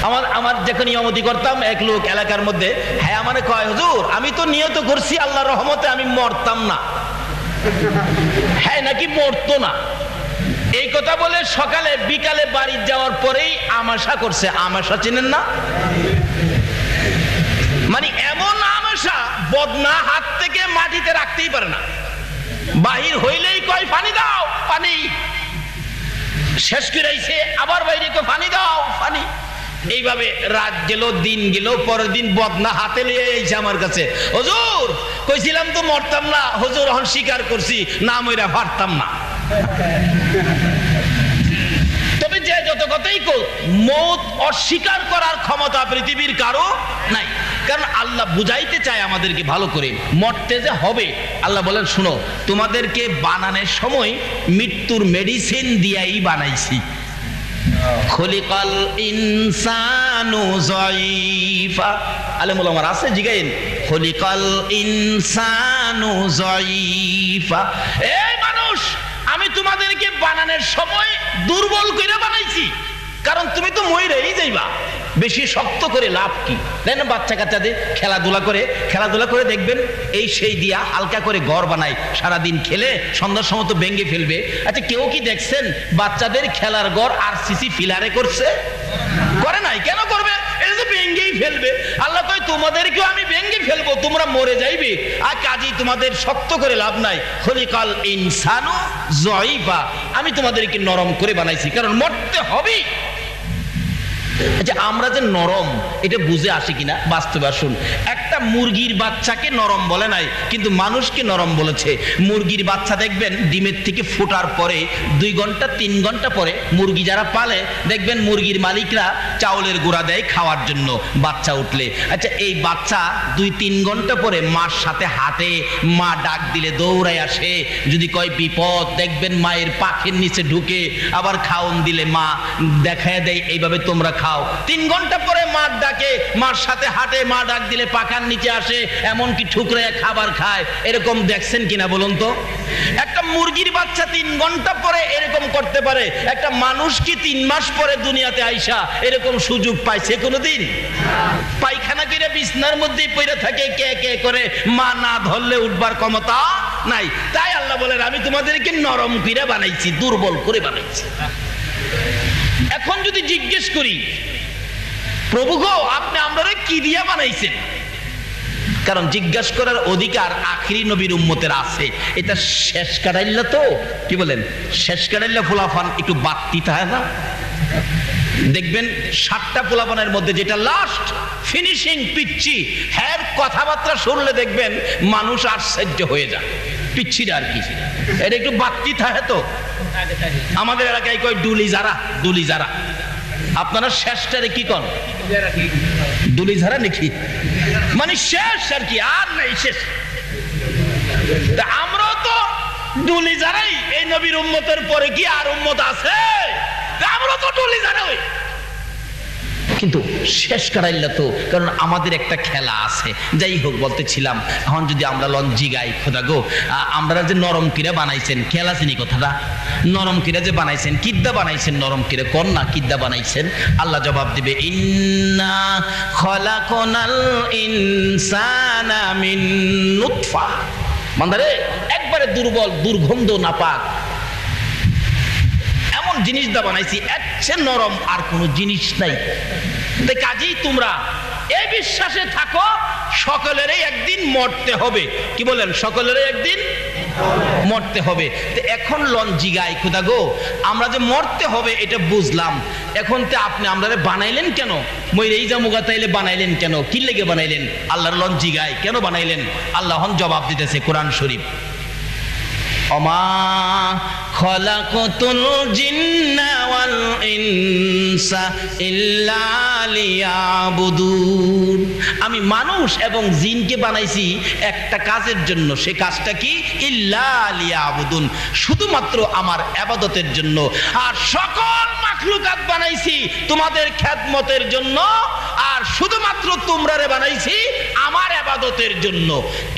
আমার যখন ইমামতি করতাম এক লোক এলাকার মধ্যে, হ্যাঁ আমারে কয়, হুজুর আমি তো নিয়ত করছি আল্লাহর রহমতে আমি মরতাম না। হ্যাঁ নাকি মরতো না, এই কথা বলে সকালে বিকালে বাড়ি যাওয়ার পরেই আমাশা করছে। আমাশা চিনেন না? মানে এমন আমাশা, বদনা হাত থেকে মাটিতে রাখতেই পারে না, বাহির হইলেই কয় পানি দাও পানি, শেষ করাইছে আবার বাইরে কয় পানি দাও পানি। এইভাবে রাত গেল দিন গেল, পরের দিন বদনা হাতে নিয়ে এসে আমার কাছে, হুজুর কইছিলাম তো মরতাম না, হুজুর এখন স্বীকার করছি না মইরা পারতাম না। তবে যে যত কথাই কো, মৌত অস্বীকার করার ক্ষমতা পৃথিবীর কারো নাই। কারণ আল্লাহ বুঝাইতে চায় আমাদেরকে ভালো করে, মরতে যে হবে। আল্লাহ বলেন শুনো, তোমাদেরকে বানানোর সময় মৃত্যুর মেডিসিন দিয়াই বানাইছি। খলিকাল ইনসানু যায়ীফা, আলেমুল আমার আছে জিগাইন, খলিকাল ইনসানু যায়ীফা, এই মানুষ আমি তোমাদেরকে বানানোর সময় দুর্বল করে বানাইছি, কারণ তুমি তো মইরাই যাইবা, বেশি শক্ত করে লাভ কি? দেন বাচ্চা কাচ্চাদের খেলাধুলা করে দেখবেন এই সেই দিয়া হালকা করে ঘর বানায়, সারাদিন খেলে সন্ধ্যার সময় তো ভেঙে ফেলবে। আচ্ছা কেউ কি দেখছেন বাচ্চাদের খেলার ঘর আরসিসি ফিলারে করছে? করে নাই। কেন করবে? এটা তো ভেঙেই ফেলবে। আল্লাহ কয় তোমাদেরকেও আমি ভেঙে ফেলবো, তোমরা মরে যাইবে, আর কাজেই তোমাদের শক্ত করে লাভ নাই। খলিকাল ইনসানু যায়ীফা, আমি তোমাদেরকে নরম করে বানাইছি, কারণ মরতে হবেই। আচ্ছা আমরা যে নরম, এটা বুঝে আসে কিনা বাস্তবে আসুন। একটা মুরগির বাচ্চাকে নরম বলে নাই, কিন্তু মানুষকে নরম বলেছে। মুরগির বাচ্চা দেখবেন ডিমের থেকে ফোটার পরে 2 ঘন্টা 3 ঘন্টা পরে মুরগি যারা পালে দেখবেন মুরগির মালিকরা চাউলের গুঁড়া দেয় খাওয়ার জন্য বাচ্চা উঠলে। আচ্ছা এই বাচ্চা 2-3 ঘন্টা পরে মার সাথে হাঁটে, মা ডাক দিলে দৌড়ায় আসে, যদি কয় বিপদ দেখবেন মায়ের পাখের নিচে ঢুকে, আবার খাওন দিলে মা দেখায় দেয় এইভাবে তোমরা খাও। 3 ঘন্টা পরে মার ডাকে, মার সাথে হাঁটে, মা ডাক দিলে পাখার নিচে আসে, এমনকি ঠুকরে খাবার খায়। এরকম দেখছেন কিনা বলুন তো? একটা মুরগির বাচ্চা 3 ঘন্টা পরে এরকম করতে পারে, একটা মানুষ কি 3 মাস পরে দুনিয়াতে আইসা এরকম সুযোগ পাইছে কোনোদিন? পায়খানা করে বিছনার মধ্যেই পড়ে থাকে কে কে করে, মা না ধরলে উঠবার ক্ষমতা নাই। তাই আল্লাহ বলেন আমি তোমাদেরকে নরম করে বানাইছি, দুর্বল করে বানাইছি। এখন যদি জিজ্ঞেস করি প্রভু গো আপনি আমরা কি দিয়া বানাইছেন, কারণ জিজ্ঞাসা করার অধিকার আখিরি নবীর উম্মতের আছে। এটা শেষ কাটাইল্লা, তো কি বলেন, শেষ কাটাইল্লা ফুলাফান একটু বাড়তি থাকে না? দেখবেন 7টা ফুলাফানের মধ্যে যেটা লাস্ট ফিনিশিং পিচ্ছি, হ্যাঁ কথাবার্তা শুনলে দেখবেন মানুষ আশ্চর্য হয়ে যায়। পিচ্ছিটা আর কি, এটা একটু বাড়তি থাকে। তো আমাদের এলাকায় কয় ডুলি যারা, আপনারা শেষটারে কি কন? ডুলি ঝাড়া নাকি, মানে শেষ আর কি, আর নাই শেষ। আমরাও তো ডুলি যারাই, এই নবীর উম্মতের পরে কি আর উম্মত আছে? আমরা তো ডুলি যারাই, কিন্তু শেষ কাটাইলা তো, কারণ আমাদের একটা খেলা আছে। যাই হোক বলতেছিলাম, এখন যদি আমরা লঞ্জি গাই, খোদা গো আমরা যে নরম কিরা বানাইছেন, খেলা চিনি কথাটা, নরম কিরা যে বানাইছেন, কিদ্দা বানাইছেন নরম কিরা, কোন না কিদ্দা বানাইছেন? আল্লাহ জবাব দিবে ইন্না খলাকনাল ইনসানা মিন নুতফা। বান্দারে একবারে দুর্বল, দুর্গন্ধ, নাপাক এমন জিনিস দা বানাইছি, একচেয়ে নরম আর কোনো জিনিস নাই। কাজেই তোমরা এই বিশ্বাসে থাকো সকলেরই একদিন মরতে হবে। কি বলেন? সকলেরই একদিন মরতে হবে। তো এখন লঞ্জি গাই, খোদা গো আমরা যে মরতে হবে এটা বুঝলাম, এখন তো আপনি আমরা বানাইলেন কেন? মইরেই জামুগা তাইলে বানাইলেন কেন? কি লেগে বানাইলেন? আল্লাহর লঞ্জি গাই কেন বানাইলেন? আল্লাহ জবাব দিতেছে কোরআন শরীফ, অমা খলাকতুল জিন্না ওয়াল ইনসা ইল্লা লিয়াবুদুন। আমি মানুষ এবং জিনকে বানাইছি একটা কাজের জন্য, সে কাজটা কি? ইল্লা লিয়াবুদুন, শুধুমাত্র আমার ইবাদতের জন্য। আর সকল মাখলুকাত বানাইছি তোমাদের খেদমতের জন্য, আর শুধুমাত্র তোমরারে বানাইছি আমার ইবাদতের জন্য।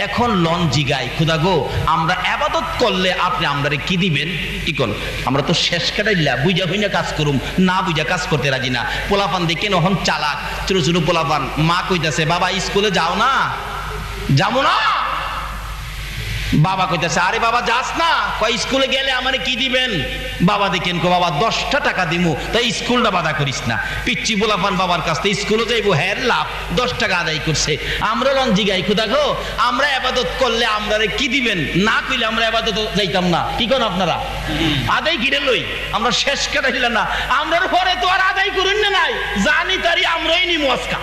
এখন লন জিগাই খুদা গো আমরা ইবাদত করলে আপনি আমরারে কি দিবেন? কি কোন আমরা তো শেষ কাটাইলা বুঝা হইনা কাজ করুম, না বুঝা কাজ করতে রাজি না। পোলাপান দেখেন এখন চালাক, ছোট ছোট পোলাপান। মা কইতাছে বাবা স্কুলে যাও না? যাবো না। বাবা কইতাছে আরে বাবা যাস না। কয় স্কুলে গেলে আমারে কি দিবেন? বাবা দেখেন কো বাবা 10টা টাকা দিমু, তাই স্কুলটা বাধা করিস না। পিচ্চি পোলাপান বাবার কাছ থেকে স্কুলে যাইবো, হ্যাঁ লাভ 10 টাকা আদায় করছে। আমরা লঞ্জি গাই খুদা গো আমরা ইবাদত করলে আমরারে কি দিবেন? না কইলে আমরা ইবাদত যাইতাম না। কি কোন আপনারা আদায় কিরে লই আমরা শেষ কাটাইলাম না। আমরার পরে তো আর আদায় করুন না নাই, জানি তারি আমরাই নিমু আজকা।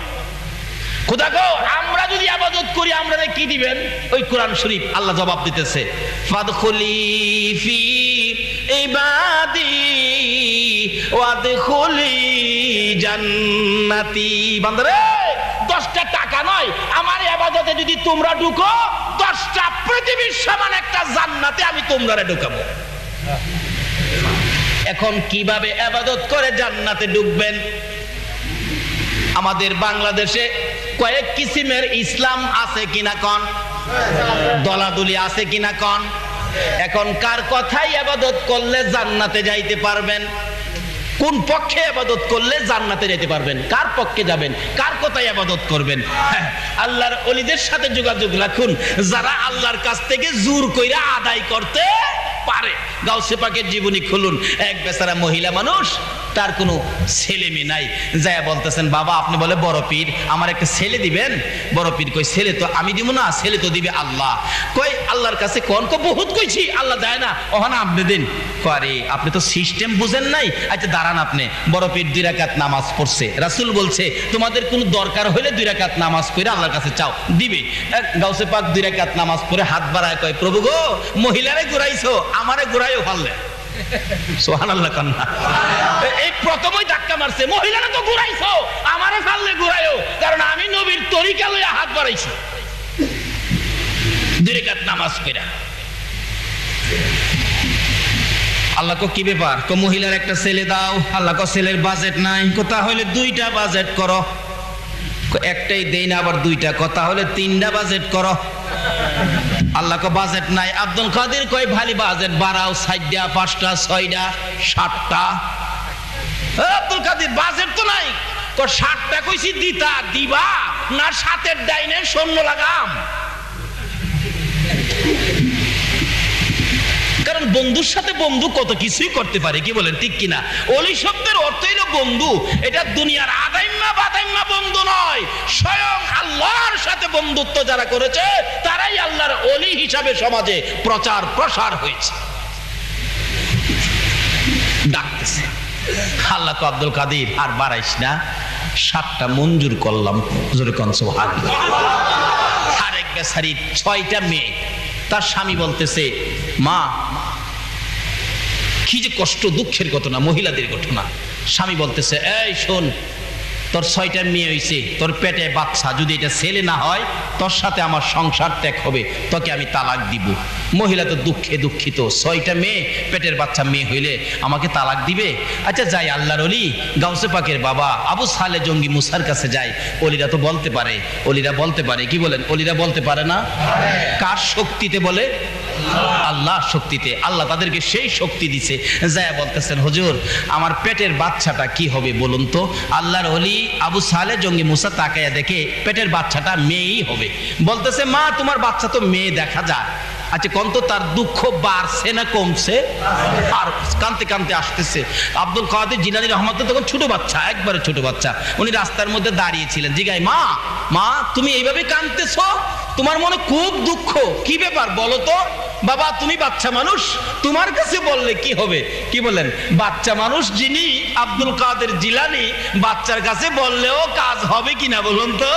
খুদা গো আমরা যদি ইবাদত করি আমরারে কি দিবেন? ওই কোরআন শরীফ আল্লাহ জবাব দিতেছে ফাদখুলি ফি ইবাদি ওয়াদখুলি জান্নাতি। বান্দারে 10টা টাকা নয়, আমার ইবাদতে যদি তোমরা ঢুকো 10টা পৃথিবীর সমান একটা জান্নাতে আমি তোমরারে ঢুকাবো। এখন কিভাবে ইবাদত করে জান্নাতে ঢুকবেন? আমাদের বাংলাদেশে কয়েক কিসিমের ইসলাম আছে কিনা কন, দলাদলি আছে কিনা কন। এখন কার কথাই ইবাদত করলে জান্নাতে যাইতে পারবেন? কোন পক্ষে ইবাদত করলে জান্নাতে যেতে পারবেন? কার পক্ষে যাবেন? কার কথাই ইবাদত করবেন? আল্লাহর ওলিদের সাথে যোগাযোগ রাখুন যারা আল্লাহর কাছ থেকে জোর কইরা আদায় করতে পারে। গাউসে পাকের জীবনী খুলুন, এক বেচারা মহিলা মানুষ, তার কোনো ছেলে মেয়ে নাই, যায় বলতেছেন বাবা আপনি বলে বড় পীর আমার একটা ছেলে দিবেন। বড় পীর কই ছেলে তো আমি দিব না, ছেলে তো দিবে আল্লাহ। কই আল্লাহর কাছে কোন কো বহুত কইছি আল্লাহ দেয় না, ওখানে আপনি দিন। করে আপনি তো সিস্টেম বুঝেন নাই। আচ্ছা দাঁড়ান, আপনি বড় পীর 2 রাকাত নামাজ পড়ছে, রাসূল বলছে তোমাদের কোনো দরকার হলে 2 রাকাত নামাজ পড়ে আল্লাহর কাছে চাও, দিবে। গাউসে পাক 2 রাকাত নামাজ পড়ে হাত বাড়ায় কয় প্রভু গো মহিলারে ঘুরাইছো আমারে ঘুরাইও পারলে। সুবহানাল্লাহ কান্না। এই প্রথমই ধাক্কা মারছে, মহিলারা তো ঘুরাইছো আমারে পারলে ঘুরাইও, কারণ আমি নবীর তরিকা লইয়া হাত বাড়াইছি 2 রাকাত নামাজ পড়ে। আল্লাহ কো কি ব্যাপার? কো মহিলার একটা ছেলে দাও। আল্লাহ কো ছেলের বাজেট নাই। কথা হইলে 2টা বাজেট করো। একটাই দেই না আবার 2টা, কথা হলে 3টা বাজেট করো। আল্লাহ কো বাজেট নাই। আব্দুল কাদের কয় ভালি বাজেট বাড়াও, 4টা 5টা 6টা 7টা। আব্দুল কাদের বাজেট তো নাই। কো 7টা কইছি দিতা দিবা না 7এর ডাইনে সৈন্য লাগাম। কারণ বন্ধুর সাথে বন্ধু কত কিছুই করতে পারে, কি বলেন ঠিক কিনা? ওলি শব্দের অর্থ হলো বন্ধু। এটা দুনিয়ার আদাইম্মা বাদাইম্মা বন্ধু নয়, স্বয়ং আল্লাহর সাথে বন্ধুত্ব যারা করেছে তারাই আল্লাহর ওলি হিসাবে সমাজে প্রচার প্রসার হয়েছে। ডাকতেছে আল্লাহ কো আব্দুল কাদের আর বাড়াইস না, 7টা মঞ্জুর করলাম। জোরে কোন সুবহানাল্লাহ। আরেক বেচারির 6টা মেয়ে, তার স্বামী বলতেছে মা কি যে কষ্ট, দুঃখের ঘটনা, মহিলাদের ঘটনা। স্বামী বলতেছে এই শোন তোর 6টা মেয়ে হইছে, তোর পেটে বাচ্চা, যদি এটা ছেলে না হয় তোর সাথে আমার সংসার ত্যাগ হবে, তোকে আমি তালাক দিব। মহিলা তো দুঃখে দুঃখিত, 6টা মেয়ে, পেটের বাচ্চা মেয়ে হইলে আমাকে তালাক দিবে। আচ্ছা যাই আল্লাহর ওলি গাউসে পাকের বাবা আবু সালে জঙ্গি মুসার কাছে যাই। ওলিরা তো বলতে পারে, ওলিরা বলতে পারে, কি বলেন? ওলিরা বলতে পারে না? কার শক্তিতে বলে? আল্লাহ শক্তিতে। আল্লাহ তাদেরকে সেই শক্তি দিছে। যায় বলতেছেন হুজুর আমার পেটের বাচ্চাটা কি হবে বলুন তো। আল্লাহর ওলি আবু সালে জঙ্গি মুসা তাকায়া দেখে পেটের বাচ্চাটা মেয়েই হবে। বলতেছে মা তোমার বাচ্চা তো মেয়ে দেখা যায়। আচ্ছা কোন তো তার দুঃখ বাড়ছে না কমছে? আর কানতে কানতে আসতেছে। আব্দুল কাদের জিলানী রহমাতুল্লাহ তখন ছোট বাচ্চা, একবারে ছোট বাচ্চা, উনি রাস্তার মধ্যে দাঁড়িয়েছিলেন। জিগাই মা মা তুমি এইভাবে কানতেছো, তোমার মনে খুব দুঃখ, কি ব্যাপার বলো তো? বাবা তুমি বাচ্চা মানুষ, তোমার কাছে বললে কি হবে? কি বলেন? বাচ্চা মানুষ যিনি আব্দুল কাদের জিলানী, বাচ্চার কাছে বললেও কাজ হবে কিনা বলুন তো?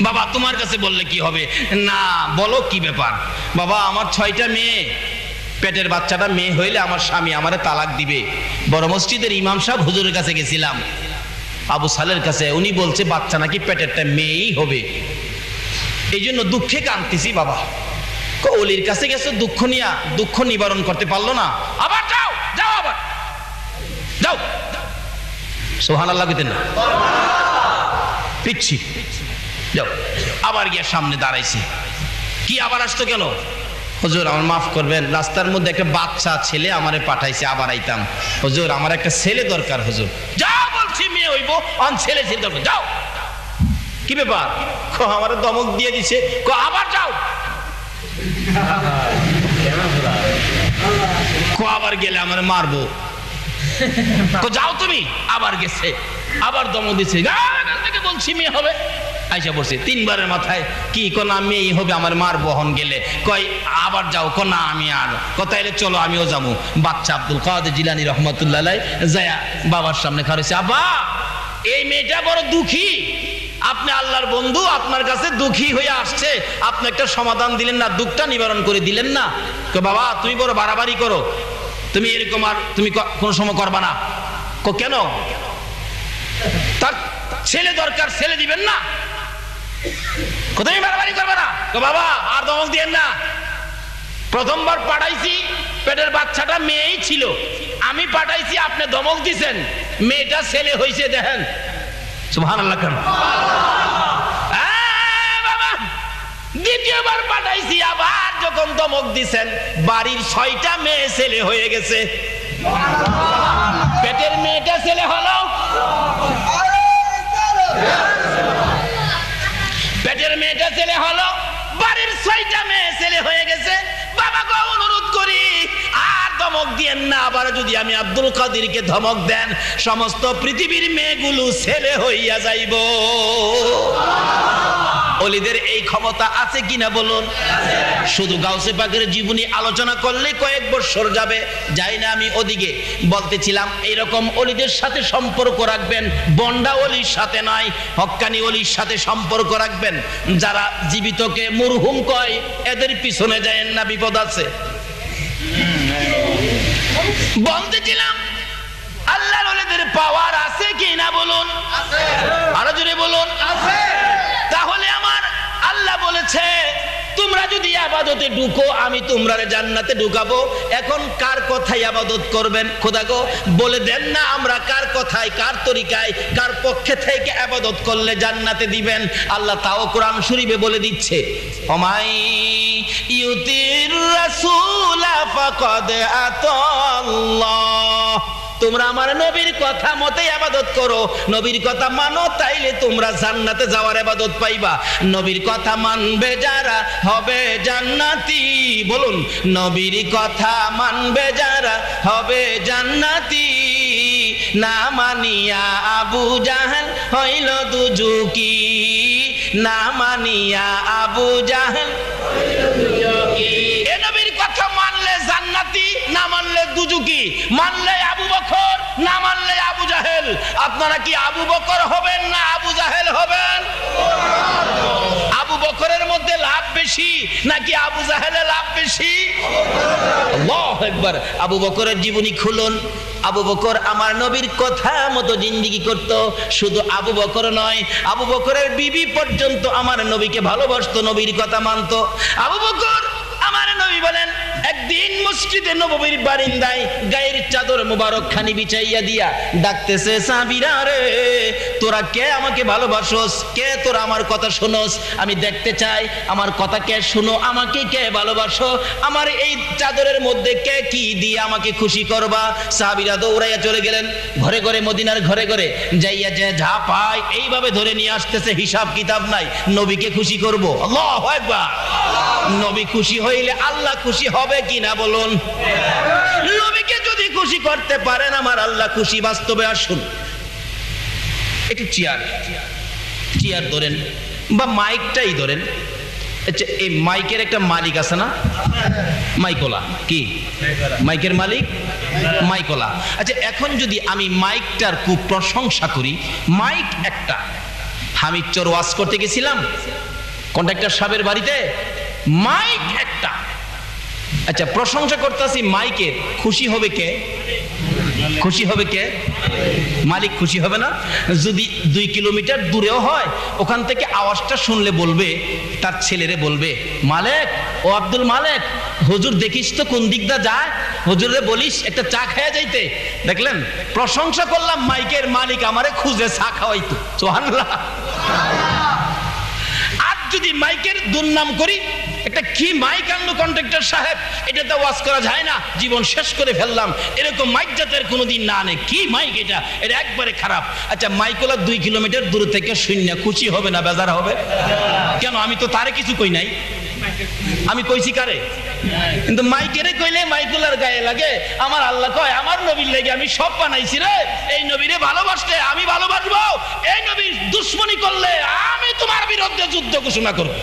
বাবা তোমার কাছে বললে কি হবে? না বলো কি ব্যাপার? বাবা আমার 6টা মেয়ে, পেটের বাচ্চাটা মেয়ে হইলে আমার স্বামী আমারে তালাক দিবে। বড় মসজিদের ইমাম সাহেব হুজুরের কাছে গেছিলাম, আবু সালের কাছে, উনি বলছে বাচ্চা নাকি পেটেরটা মেয়েই হবে, এই জন্য দুঃখে কাঁদতেছি। বাবা ওলির কাছে গেছো দুঃখ নিয়া, দুঃখ নিবারণ করতে পারলো না, আবার যাও যাও আবার যাও। সুবহানাল্লাহ কইতেন না? পিচ্ছি যাও। আবার গিয়ে সামনে দাঁড়াইছি, কি আবার আসতো কেন? হুজুর আমার মাফ করবেন, রাস্তার মধ্যে একটা বাচ্চা ছেলে আমারে পাঠাইছে, আবার আইতাম। হুজুর আমার একটা ছেলে দরকার। হুজুর যাও বলছি, মেয়ে হইব, অন ছেলে দরকার, যাও। কি ব্যাপার? আমার দমক দিয়ে দিছে, আবার যাও। আবার গেলে আমার মারবো, যাও তুমি। আবার গেছে, আবার দমক দিছে, বলছি মেয়ে হবে। আইসা পড়ছে 3 বারের মাথায়, কি কোনা মেয়ে হবে, আমার মার বহন গেলে কয় আবার যাও, কোনা আমি আর কথা এলে চলো আমিও যাবো। বাচ্চা আব্দুল কাদের জিলানী রহমাতুল্লাহ আলাইহি যায়া বাবার সামনে খাড়াইছে, আব্বা এই মেয়েটা বড় দুঃখী, আপনি আল্লাহর বন্ধু, আপনার কাছে দুঃখী হয়ে আসছে, আপনি একটা সমাধান দিলেন না, দুঃখটা নিবারণ করে দিলেন না। বাবা তুমি বড় বাড়াবাড়ি করো, তুমি এরকম আর তুমি কোন সময় করবা না। কেন? তার ছেলে দরকার, ছেলে দিবেন না? কোথায় বাড়াবাড়ি করবে না? বাবা আর দমক দিয়েন না। প্রথমবার পাঠাইছি, পেটের বাচ্চাটা মেয়েই ছিল, আমি পাঠাইছি, আপনি দমক দিছেন, মেয়েটা ছেলে হয়েছে, দেখেন। সুবহানাল্লাহ। কেন? বাবা দ্বিতীয়বার পাঠাইছি, আবার যখন দমক দিছেন, বাড়ির 6টা মেয়ে ছেলে হয়ে গেছে। পেটের মেয়েটা ছেলে হলো, পেটের মেয়েটা ছেলে হলো, বাড়ির 6টা মেয়ে ছেলে হয়ে গেছে। বাবাকে অনুরোধ করি আর ধমক দিয়েন না, আবার যদি আমি আব্দুল কাদেরকে ধমক দেন, সমস্ত পৃথিবীর মেয়েগুলো ছেলে হইয়া যাইব। ওলিদের এই ক্ষমতা আছে কিনা বলুন? শুধু গাউসে পাকের জীবনী আলোচনা করলে কয়েক বছর যাবে, যাই না আমি ওদিকে। বলতেছিলাম এইরকম ওলিদের সাথে সম্পর্ক রাখবেন, বন্ডা ওলির সাথে নয়, হক্কানি ওলির সাথে সম্পর্ক রাখবেন। যারা জীবিতকে মুরহুম কয়, এদের পিছনে যায়েন না, বিপদ আছে। বলতেছিলাম আল্লাহর ওলিদের পাওয়ার আছে কিনা বলুন? আরো জোরে বলুন। তাহলে আমার আল্লাহ বলেছে, তোমরা যদি ইবাদতে ঢুকো, আমি তোমরা জান্নাতে ঢুকাবো। এখন কার কথায় ইবাদত করবেন? খোদা গো বলে দেন না, আমরা কার কথায়, কার তরিকায়, কার পক্ষে থেকে ইবাদত করলে জান্নাতে দিবেন। আল্লাহ তাও কোরআন শরীফে বলে দিচ্ছে, ওমাই ইউতির রাসূলা ফাকাদ আতাল্লাহ। তোমরা আমার নবীর কথা মতে ইবাদত করো, নবীর কথা মানো, তাইলে তোমরা জান্নাতে যাওয়ার ইবাদত পাইবা। নবীর কথা মানবে যারা হবে জান্নাতি। বলুন, নবীর কথা মানবে যারা হবে জান্নাতি। না মানিয়া আবু জাহেল হইল দুজুকি, না মানিয়া আবু জাহেল হইল দুজুকি। এ নবীর কথা মানলে জান্নাতি, না মানলে দুজুকি। মানলে আবু বকর, না মানলে আবু জাহেল। আপনারা কি আবু বকর হবেন না আবু জাহেল হবেন? আবু বকরের মধ্যে লাভ বেশি নাকি আবু জাহেলের লাভ বেশি? আল্লাহু আকবার। আবু বকরের জীবনী খুলুন। আবু বকর আমার নবীর কথা মতো জিন্দেগি করত। শুধু আবু বকর নয়, আবু বকরের বিবি পর্যন্ত আমার নবীকে ভালোবাসতো, নবীর কথা মানতো। আবু বকর আমার নবী বলেন, একদিন মসজিদে নববীর বারিন্দায় গায়ের চাদর মোবারক খানি বিছাইয়া দিয়া ডাকতেছে, সাহাবীরা রে তোরা কে আমাকে ভালোবাসোস, কে তোরা আমার কথা শোনোস? আমি দেখতে চাই আমার কথা কে শুনো, আমাকে কে ভালোবাসো, আমার এই চাদরের মধ্যে কে কি দিয়ে আমাকে খুশি করবা? সাহাবীরা দৌড়াইয়া চলে গেলেন ঘরে ঘরে, মদিনার ঘরে ঘরে যাইয়া যে যা পায় এইভাবে ধরে নিয়ে আসতেছে, হিসাব কিতাব নাই, নবীকে খুশি করব। আল্লাহু আকবার। নবী খুশি হইলে আল্লাহ খুশি হবে কিনা বলুন? নবীকে যদি খুশি করতে পারেন আমার আল্লাহ খুশি। বাস্তবে আসুন, একটু চেয়ার ধরেন বা মাইকটাই ধরেন। আচ্ছা, এই মাইকের একটা মালিক আছে না? মাইকোলা। কি মাইকের মালিক? মাইকোলা। আচ্ছা, এখন যদি আমি মাইকটার খুব প্রশংসা করি, মাইক একটা, হামিদ চর ওয়াজ করতে গেছিলাম কন্ট্রাক্টর সাহেবের বাড়িতে, মাইক একটা। আচ্ছা, প্রশংসা করতেছি মাইকের, খুশি হবে কে? খুশি হবে কে? মালিক খুশি হবে না? যদি 2 কিলোমিটার দূরেও হয়, ওখান থেকে আওয়াজটা শুনলে বলবে, তার ছেলেরে বলবে, মালিক, ও আব্দুল মালিক, হুজুর দেখিস তো কোন দিকটা যায়, হুজুরে বলিস একটা চা খাওয়া যাইতে। দেখলেন, প্রশংসা করলাম, মাইকের মালিক আমারে খুঁজে চা খাওয়াইতো। সুবহানাল্লাহ। আর যদি মাইকের দুর্নাম করি, একটা কি মাইক আনলো কন্ট্রাক্টর সাহেব, এটাতে ওয়াজ করা যায় না, জীবন শেষ করে ফেললাম, এরকম মাইক জাতের কোনোদিন না আনে, কি মাইক এটা, এটা একবারে খারাপ। আচ্ছা, মাইকওয়ালা 2 কিলোমিটার দূর থেকে শূন্য খুশি হবে না বেজার হবে? কেন? আমি তো তারে কিছু কই নাই, আমি কইছি কারে? কিন্তু মাইকেরে কইলে মাইকুলার গায়ে লাগে। আমার আল্লাহ কয়, আমার নবীর লাগে আমি সব বানাইছি রে, এই নবীরে ভালোবাসলে আমি ভালোবাসবো, এই নবীর দুশ্মনী করলে আমি তোমার বিরুদ্ধে যুদ্ধ ঘোষণা করব।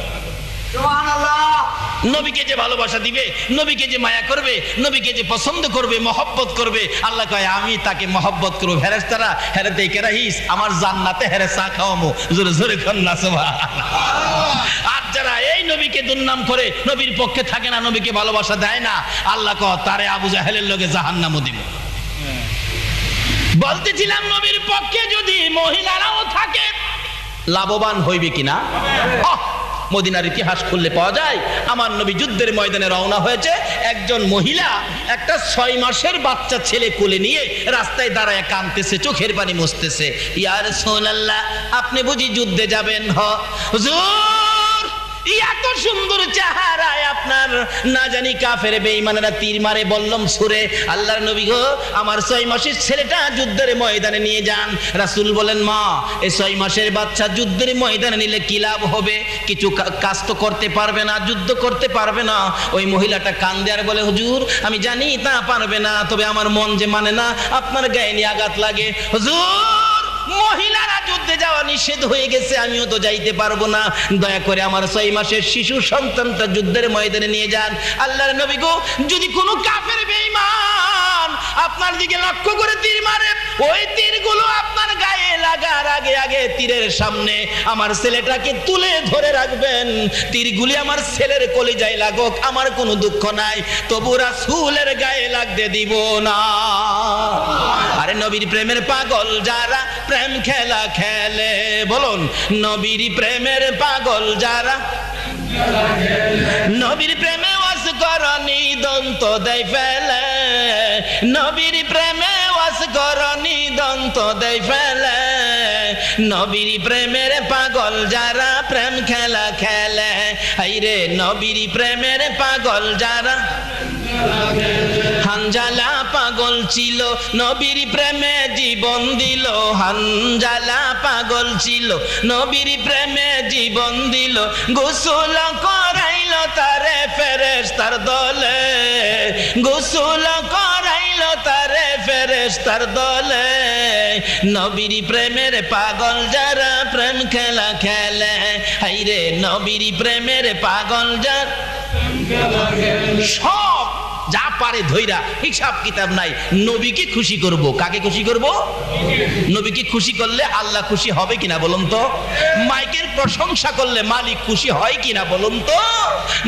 নবীকে যে ভালোবাসা দিবে, নবীকে যে মায়া করবে, নবীকে যে পছন্দ করবে, মহব্বত করবে, আল্লাহ কয় আমি তাকে মহব্বত করব। ফেরেশতারা হেরে দেখে রাখিস, আমার জান্নাতে হেরে চা খাওয়ামো। জোরে জোরে কন্যা সুবহানাল্লাহ। আর যারা এই নবীকে দুর্নাম করে, নবীর পক্ষে থাকে না, নবীকে ভালোবাসা দেয় না, আল্লাহ কয় তারে আবু জাহেলের লগে জাহান্নামও দিব। বলতেছিলাম, নবীর পক্ষে যদি মহিলারাও থাকে, লাভবান হইবে কিনা? মদিনার ইতিহাস খুললে পাওয়া যায়, আমার নবী যুদ্ধের ময়দানে রওনা হয়েছে, একজন মহিলা একটা 6 মাসের বাচ্চা ছেলে কোলে নিয়ে রাস্তায় দাঁড়ায় কাঁদতেছে, চোখের পানি মুছতেছে। ইয়া রাসূলুল্লাহ, আপনি বুঝি যুদ্ধে যাবেন? হুজুর, এত সুন্দর চেহারায় আপনার, না জানি কাফের বেঈমানেরা তীর মারে বল্লম ছুড়ে। আল্লাহর নবী গো, আমার 6 মাসের ছেলেটা যুদ্ধের ময়দানে নিয়ে যান। রাসূল বলেন, মা, এই 6 মাসের বাচ্চা যুদ্ধের ময়দানে নিলে কি লাভ হবে? কিছু কাজ তো করতে পারবে না, যুদ্ধ করতে পারবে না। ওই মহিলাটা কান্দে আর বলে, হুজুর, আমি জানি তা পারবে না, তবে আমার মন যে মানে না, আপনার গায়ে নিয়ে আঘাত লাগে। হুজুর, মহিলারা যুদ্ধে যাওয়া নিষেধ হয়ে গেছে, আমিও তো যাইতে পারবো না, দয়া করে আমার 6 মাসের শিশু সন্তানটা যুদ্ধের ময়দানে নিয়ে যান। আল্লাহর নবী গো, যদি কোনো কাফের বেঈমান আপনার দিকে লক্ষ্য করে তীর মারে, ওই তীরগুলো আপনার গায়ে লাগার আগে আগে তীরের সামনে আমার ছেলেটাকে তুলে ধরে রাখবেন। তীরগুলি আমার ছেলের কলিজায় লাগুক, আমার কোনো দুঃখ নাই, তবু রাসূলের গায়ে লাগতে দিব না। আরে নবীর প্রেমের পাগল যারা, প্রেম খেলা খেলে, বলুন, নবীর প্রেমের পাগল যারা, নবীর প্রেমে ওয়াজ করনি দন্ত দেয় ফেলে, নবীর প্রেমে ওয়াজ করনি দন্ত দেয় ফেলে, নবীর প্রেমের পাগল যারা, প্রেম খেলা খেলে। হাইরে নবীর প্রেমের পাগল যারা, হানজালা পাগল ছিল, নবীর প্রেমে জীবন দিল। হানজালা পাগল ছিল, নবীর প্রেমে জীবন দিল। গোসল করাইল তারে ফেরেশতার দলে, গোসল করাইল তারে ফেরেশতার দলে। নবীর প্রেমের পাগল যারা, প্রেম খেলা খেলে। হাইরে নবীর প্রেমের পাগল যারা, সব যা পারে ধইরা, হিসাব কিতাব নাই, নবীকে খুশি করব। কাকে খুশি করব? নবীকে খুশি করলে আল্লাহ খুশি হবে কিনা বলুন তো? মাইকের প্রশংসা করলে মালিক খুশি হয় কিনা বলুন তো?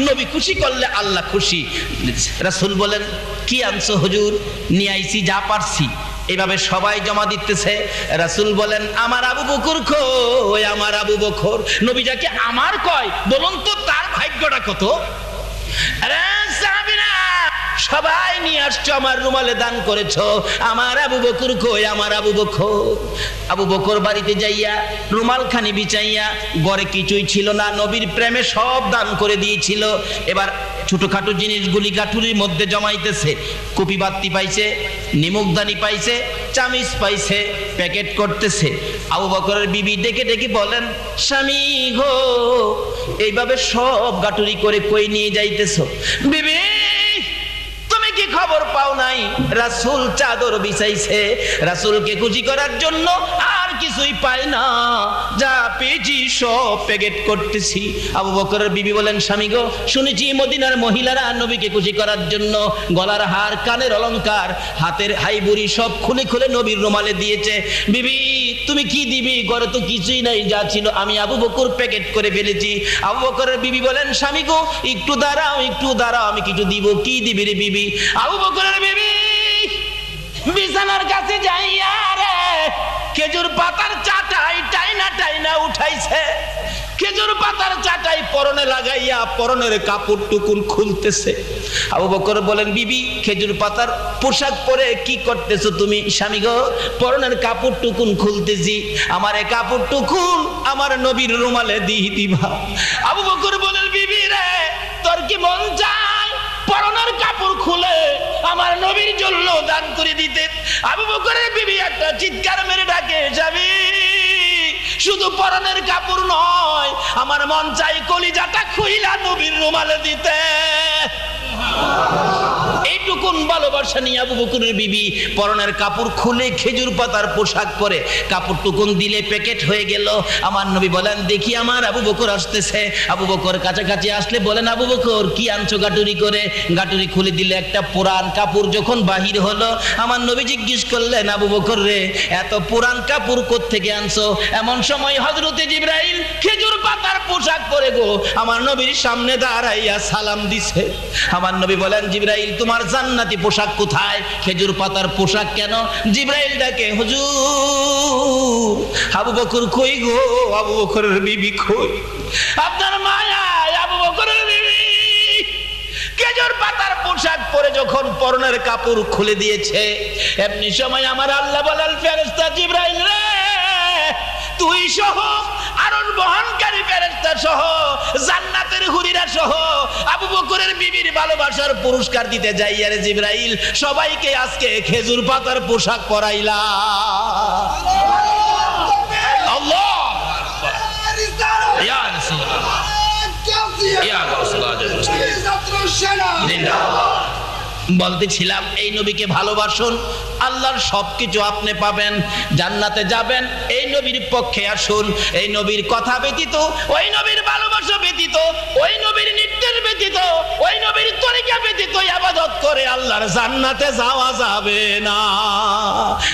নবী খুশি করলে আল্লাহ খুশি। রাসূল বলেন, কি আনছো হুজুর? নিয়ে আইছি যা পারছি। এইভাবে সবাই জমা দিতেছে। রাসূল বলেন, আমার আবু বকর কই, আমার আবু বকর। নবী যাকে আমার কয়, বলুন তো তার ভাগ্যটা কত? আরে সাহাবীরা, সবাই নিয়ে আসছো, আমার রুমালে দান করেছো, আমার আবু বকর কই, আমার আবু বকর। আবু বকর বাড়িতে যাইয়া রুমাল খানি বিছাইয়া, ঘরে কিছুই ছিল না, নবীর প্রেমে সব দান করে দিয়েছিল। এবার ছোটখাটো জিনিসগুলি গাঠুরির মধ্যে জমাইতেছে। কুপি বাতি পাইছে, নিমুকদানি পাইছে, চামিচ পাইছে, প্যাকেট করতেছে। আবু বকরের বিবি ডেকে ডেকে বলেন, স্বামী গো, এইভাবে সব গাঠুরি করে কই নিয়ে যাইতেছো? বিবি, তুমি কি খবর পাও নাই? রাসূল চাদর বিছাইছে রাসূলকে খুশি করার জন্য, আর কিছুই পাই না, যা পেয়েছি সব প্যাকেট করতেছি। আবু বকরের বিবি বলেন, স্বামী গো, শুনেছি মদিনার মহিলারা নবীকে খুশি করার জন্য গলার হার, কানের অলংকার, হাতের হাইবুড়ি সব খুলে খুলে নবীর রুমালে দিয়েছে। বিবি, তুমি কি দিবি? ঘরে তো কিছুই নাই, যা ছিল আমি আবু বকর প্যাকেট করে ফেলেছি। আবু বকরের বিবি বলেন, স্বামী গো, একটু দাঁড়াও, একটু দাঁড়াও, আমি কিছু দিব। কি দিবি রে বিবি? আবু বকরের বিবি বিছানার কাছে যাইয়া রে খেজুর পাতার চাটাই টাইনা টাইনা উঠাইছে। খেজুর পাতার চাটাই পরনে লাগাইয়া পরনের কাপড় টুকুন খুলতেছে। আবু বকর বলেন, বিবি খেজুর পাতার পোশাক পরে কি করতেছো তুমি? স্বামী গো, পরনের কাপড় টুকুন খুলতেছি। আমার এই কাপড় টুকুন আমার নবীর রুমালে দিয়ে দিবা। আবু বকর বলেন, বিবি রে তোর কি মন চায় পরনের কাপড় খুলে আমার নবীর জন্য দান করে দিতে? আবু বকরের বিবি একটা চিৎকার মেরে ডাকে, স্বামী শুধু পরনের কাপড় নয়, আমার মন চাই কলিজাটা খুইলা নবীর রুমালে দিতে। এইটুকুন ভালোবাসা নিয়ে আবু বকরের বিবি পরনের কাপড় খুলে খেজুর পাতার পোশাক পরে কাপড় টুকুন দিলে প্যাকেট হয়ে গেল। আমার নবী বলেন, দেখি আমার আবু বকর আসতেছে। আবু বকর কাছাকাছি আসলে বলেন, আবু বকর কি আনছো গাটুরি করে? গাটুরি খুলে দিলে একটা পুরান কাপড় যখন বাহির হলো, আমার নবী জিজ্ঞেস করলেন, আবু বকর রে এত পুরান কাপড় কোত্থেকে আনছো? এমন সময় হযরতে জিবরাইল খেজুর পাতার পোশাক পরে গো আমার নবীর সামনে দাঁড়াইয়া সালাম দিছে। আমার নবী বলেন, জিবরাইল তোমার জান্নাতি পোশাক কোথায়? খেজুর পাতার পোশাক কেন? জিবরাইল ডাকে, হুজুর আবু বকর কই গো? আবু বকরের বিবি কই? আপনার মায়া আবু বকরের বিবি খেজুর পাতার পোশাক পরে যখন পরনের কাপড় খুলে দিয়েছে, এমনি সময় আমার আল্লাহ বলেন, ফেরেশতা জিবরাইল রে তুই সহ আরশ বহনকারী ফেরেশতা সহ জান্নাতের হুরিরা সহ আবু বকরের বিবির ভালোবাসার পুরস্কার দিতে যাইয়া রে জিবরাইল সবাইকে আজকে খেজুর পাতার পোশাক পরাইলা। আল্লাহু আকবার, ইয়া রাসূলুল্লাহ, ইয়া রাসূলুল্লাহ। বলতেছিলাম এই নবীকে ভালোবাসুন, আল্লাহর সবকিছু আপনি পাবেন। জান্নাতে যাবেন, এই নবীর পক্ষে আসুন। এই নবীর কথা ব্যতীত, ওই নবীর ভালোবাসা ব্যতীত, ওই নবীর নির্দেশ ব্যতীত, ওই নবীর তরিকা ব্যতীত ইবাদত করে আল্লাহর জান্নাতে যাওয়া যাবে না।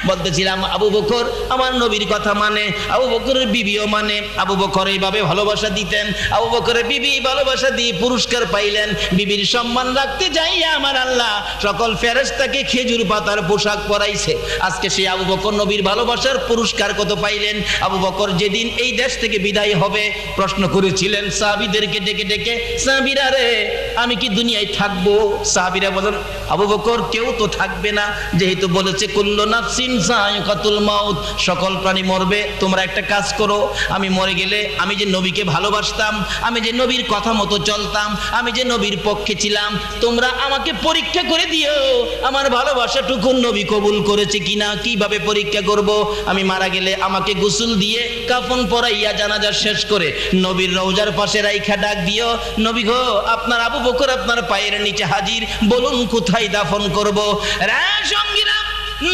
বলতেছিলাম আবু বকর আমার নবীর কথা মানে, আবু বকরের বিবিও মানে। আবু বকর এইভাবে ভালোবাসা দিতেন। আবু বকরের বিবি ভালোবাসা দিয়ে পুরস্কার পাইলেন। বিবির সম্মান রাখতে যাইয়া আমার আল্লাহ সকল ফেরেশতাকে খেজুর পাতার পোশাক পরাইছে। আজকে সেই আবু বকর নবীর ভালোবাসার পুরস্কার কত পাইলেন? আবু বকর যেদিন এই দেশ থেকে বিদায় হবে প্রশ্ন করেছিলেন সাহাবীদেরকে ডেকে ডেকে, সাহাবীরা রে আমি কি দুনিয়ায় থাকবো? সাহাবীরা বলেন, আবু বকর কেউ তো থাকবে না, যেহেতু বলেছে কুল্লু নাফসিন যায়িকাতুল মাউত, সকল প্রাণী মরবে। তোমরা একটা কাজ করো, আমি মরে গেলে আমি যে নবীকে ভালোবাসতাম, আমি যে নবীর কথা মতো চলতাম, আমি যে নবীর পক্ষে ছিলাম, তোমরা আমাকে পরীক্ষা করে দিও আমার ভালোবাসাটুকু নবী কবুল করেছে কিনা। কিভাবে পরীক্ষা করব? আমি মারা গেলে আমাকে গোসল দিয়ে কাফন পরাইয়া জানাজা শেষ করে নবীর রওজার পাশে রাইখা ডাক দিও, নবী গো আপনার আবু বকর আপনার পায়ের নিচে হাজির, বলুন কোথায় দাফন করব? রে সঙ্গীরা,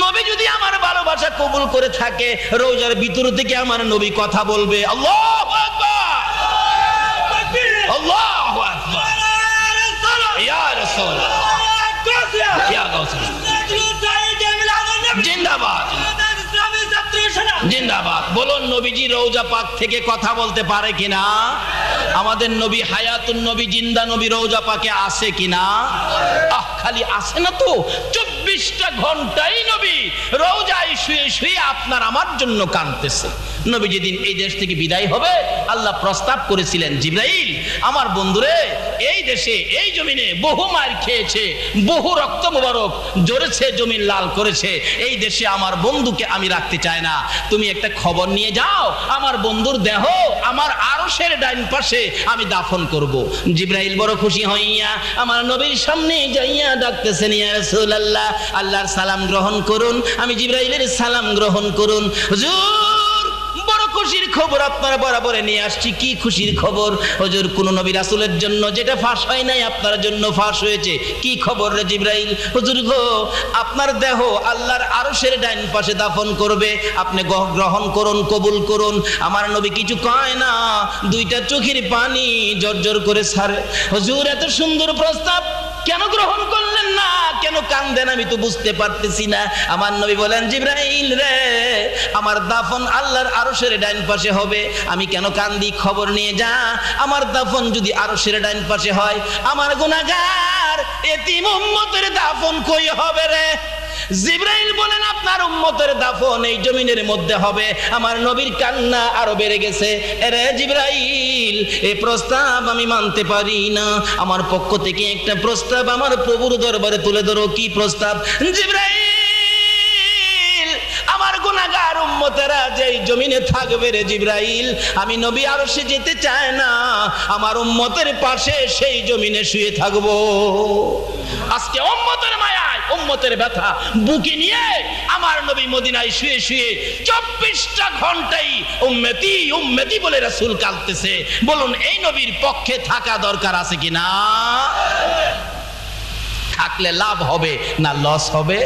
নবী যদি আমার ভালোবাসা কবুল করে থাকে, রওজার ভিতর থেকে আমার নবী কথা বলবে। আল্লাহু আকবার, আল্লাহু আকবার, ইয়া রাসূলুল্লাহ, ইয়া গাউসুল্লাহ, জিন্দাবাদ, জিন্দাবাদ। বলুন নবীজি রওজা পাক থেকে কথা বলতে পারে কিনা? আমাদের নবী হায়াতুন নবী, জিন্দা নবী রওজা পাকে আছে কিনা? খালি আসে না তো, 24টা ঘন্টাই নবী রওজায় শুয়ে শুয়ে আপনার আমার জন্য কাঁদতেছে। নবী যেদিন এই দেশ থেকে বিদায় হবে আল্লাহ প্রস্তাব করেছিলেন, জিবরাইল আমার বন্ধুরে এই দেশে এই জমিনে বহু মার খেয়েছে, বহু রক্ত মোবারক ঝরেছে, জমিন লাল করেছে, এই দেশে আমার বন্ধুকে আমি রাখতে চাই না, তুমি একটা খবর নিয়ে যাও আমার বন্ধুর দেহ আমার আরশের ডাইন পাশে আমি দাফন করব। জিবরাইল বড় খুশি হইয়া আমার নবীর সামনে যাইয়া ডাকতেছেন, ইয়া রাসূলুল্লাহ আল্লাহর সালাম গ্রহণ করুন। আমি জিবরাইলের সালাম গ্রহণ করুন। হুজুর বড় খুশির খবর আপনার বরাবরে নিয়ে আসছি। কি খুশির খবর? হুজুর কোন নবী রাসূলের জন্য যেটা ফাঁস হয় নাই আপনার জন্য ফাঁস হয়েছে। কি খবর রে জিবরাইল? হুজুর গো আপনার দেহ আল্লাহর আরশের ডাইন পাশে দাফন করবে, আপনি গ্রহণ করুন, কবুল করুন। আমার নবী কিছু কয় না, দুইটা চোখের পানি জর্জর করে ছাড়ে। হুজুর এত সুন্দর প্রস্তাব কেন গ্রহণ করলেন না? কেন কান্দেন আমি তো বুঝতে পারতেছি না। আমার নবী বলেন, জিবরাইল রে আমার দাফন আল্লাহর আরশের ডাইন পাশে হবে, আমি কেন কান্দি? খবর নিয়ে যা, আমার দাফন যদি আরশের ডাইন পাশে হয়, আমার গুনাহগার এতিম উম্মতের দাফন কই হবে রে? জিবরাইল বলেন আপনার উম্মতের দাফন এই জমিনের মধ্যে হবে। আমার নবীর কান্না আরো বেড়ে গেছে। আরে জিবরাইল, এই প্রস্তাব আমি মানতে পারি না, আমার পক্ষ থেকে একটা প্রস্তাব আমার প্রভুর দরবারে তুলে ধরো। কি প্রস্তাব? জিবরাইল, আমার গুনাহগার উম্মতেরা যেই জমিনে থাকবে রে জিবরাইল, আমি নবী আরশে যেতে চাই না, আমার উম্মতের পাশে সেই জমিনে শুয়ে থাকবো। আজকে উম্মতের মায়ায়, উম্মতের ব্যথা বুকে নিয়ে আমার নবী মদিনায় শুয়ে শুয়ে 24টা ঘন্টাই উম্মতি উম্মতি বলে রাসূল কাঁদতেছে। বলুন এই নবীর পক্ষে থাকা দরকার আছে কিনা? থাকলে লাভ হবে না লস হবে?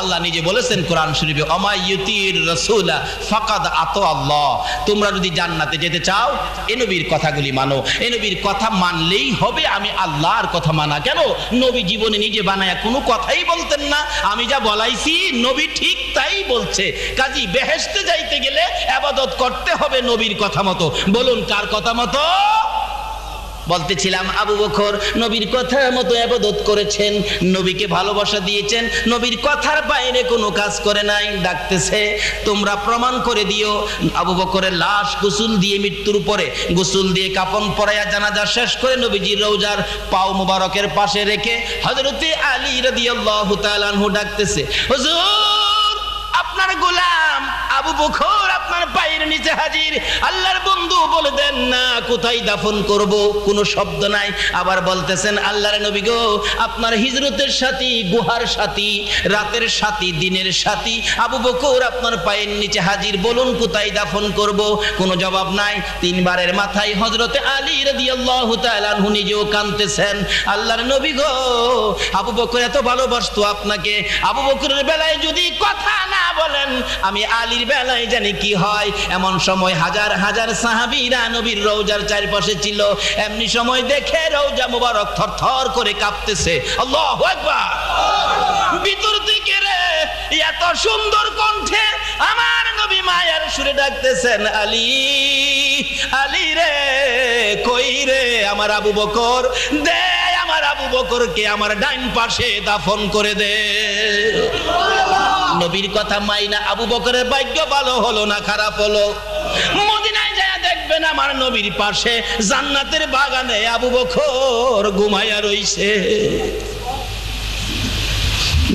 আল্লাহ নিজে বলেছেন কোরআন শরীফে, অমাইয়ুতির রাসূলা ফাকাদ আতা আল্লাহ। তোমরা যদি জান্নাতে যেতে চাও এই নবীর কথাগুলি মানো। এই নবীর কথা মানলেই হবে। আমি আল্লাহর কথা মানা কেন? নবী জীবনে নিজে বানায়া কোনো কথাই বলতেন না। আমি যা বলাইছি নবী ঠিক তাই বলছে। কাজী বেহেশতে যাইতে গেলে ইবাদত করতে হবে নবীর কথা মতো। বলুন কার কথা মতো? বলতেছিলাম আবু বকর নবীর কথা মতো ইবাদত করেছেন, নবীকে ভালোবাসা দিয়েছেন, নবীর কথার বাইরে কোনো কাজ করে নাই। ডাকতেছে তোমরা প্রমাণ করে দিও। আবু বকরের লাশ গোসল দিয়ে, মৃত্যুর পরে গোসল দিয়ে কাফন পরাইয়া জানাজা শেষ করে নবীজির রওজার পাও মুবারকের পাশে রেখে হযরতে আলী রাদিয়াল্লাহু তাআলা আনহু ডাকতেছে, হুজুর আপনার গোলাম আবু বকর আপনার পায়ের নিচে হাজির। আল্লাহর বন্ধু বলে দেন না কোথায় দাফন করব, কোনো শব্দ নাই। আবার বলতেছেন আল্লাহর নবী গো, আপনার হিজরতের সাথী, গুহার সাথী, রাতের সাথী, দিনের সাথী আবু বকর আপনার পায়ের নিচে হাজির, বলুন কোথায় দাফন করব? কোনো জবাব নাই। 3 বারের মাথায় হযরতে আলী রাদিয়াল্লাহু তাআলা আনহু নিজেও কাঁদতেছেন, আল্লাহর নবী গো, আবু বকর এত ভালোবাসতো আপনাকে, আবু বকরের বেলায় যদি কথা না বলেন আমি আলীর বেলায় জানি কি হয়। এমন সময় হাজার হাজার সাহাবীরা নবীর রওজার চারপাশে ছিল। এমনি সময় দেখে রওজা মুবারক থরথর করে কাঁপতেছে। আল্লাহু আকবার। ভিতর থেকে রে এত সুন্দর কণ্ঠে আমার নবী মায়ের সুরে ডাকতেছেন, আলী আলী রে, কই রে আমার আবু বকর, দে আমার আবু বকরকে আমার ডাইন পাশে দাফন করে দে। নবীর কথা মাইনা আবু বকরের ভাগ্য ভালো হলো না খারাপ হলো? মদিনায় যায় দেখবেন আমার নবীর পাশে জান্নাতের বাগানে আবু বকর ঘুমায়া রইছে।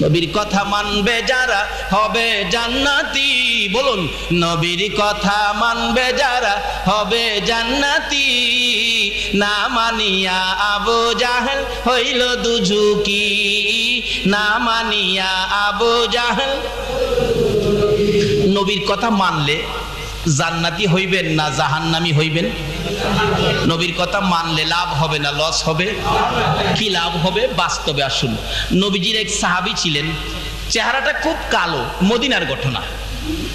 নবীর কথা মানবে যারা হবে জান্নাতি। বলুন নবীর কথা মানবে যারা হবে জান্নাতি। না মানিয়া আবু জাহেল হইল দুজুকি, না মানিয়া আবু জাহেল। নবীর কথা মানলে জান্নাতি হইবেন না জাহান্নামী হইবেন? নবীর কথা মানলে লাভ হবে না লস হবে? কি লাভ হবে? বাস্তবে আসুন। নবীজির এক সাহাবী ছিলেন, চেহারাটা খুব কালো, মদিনার ঘটনা।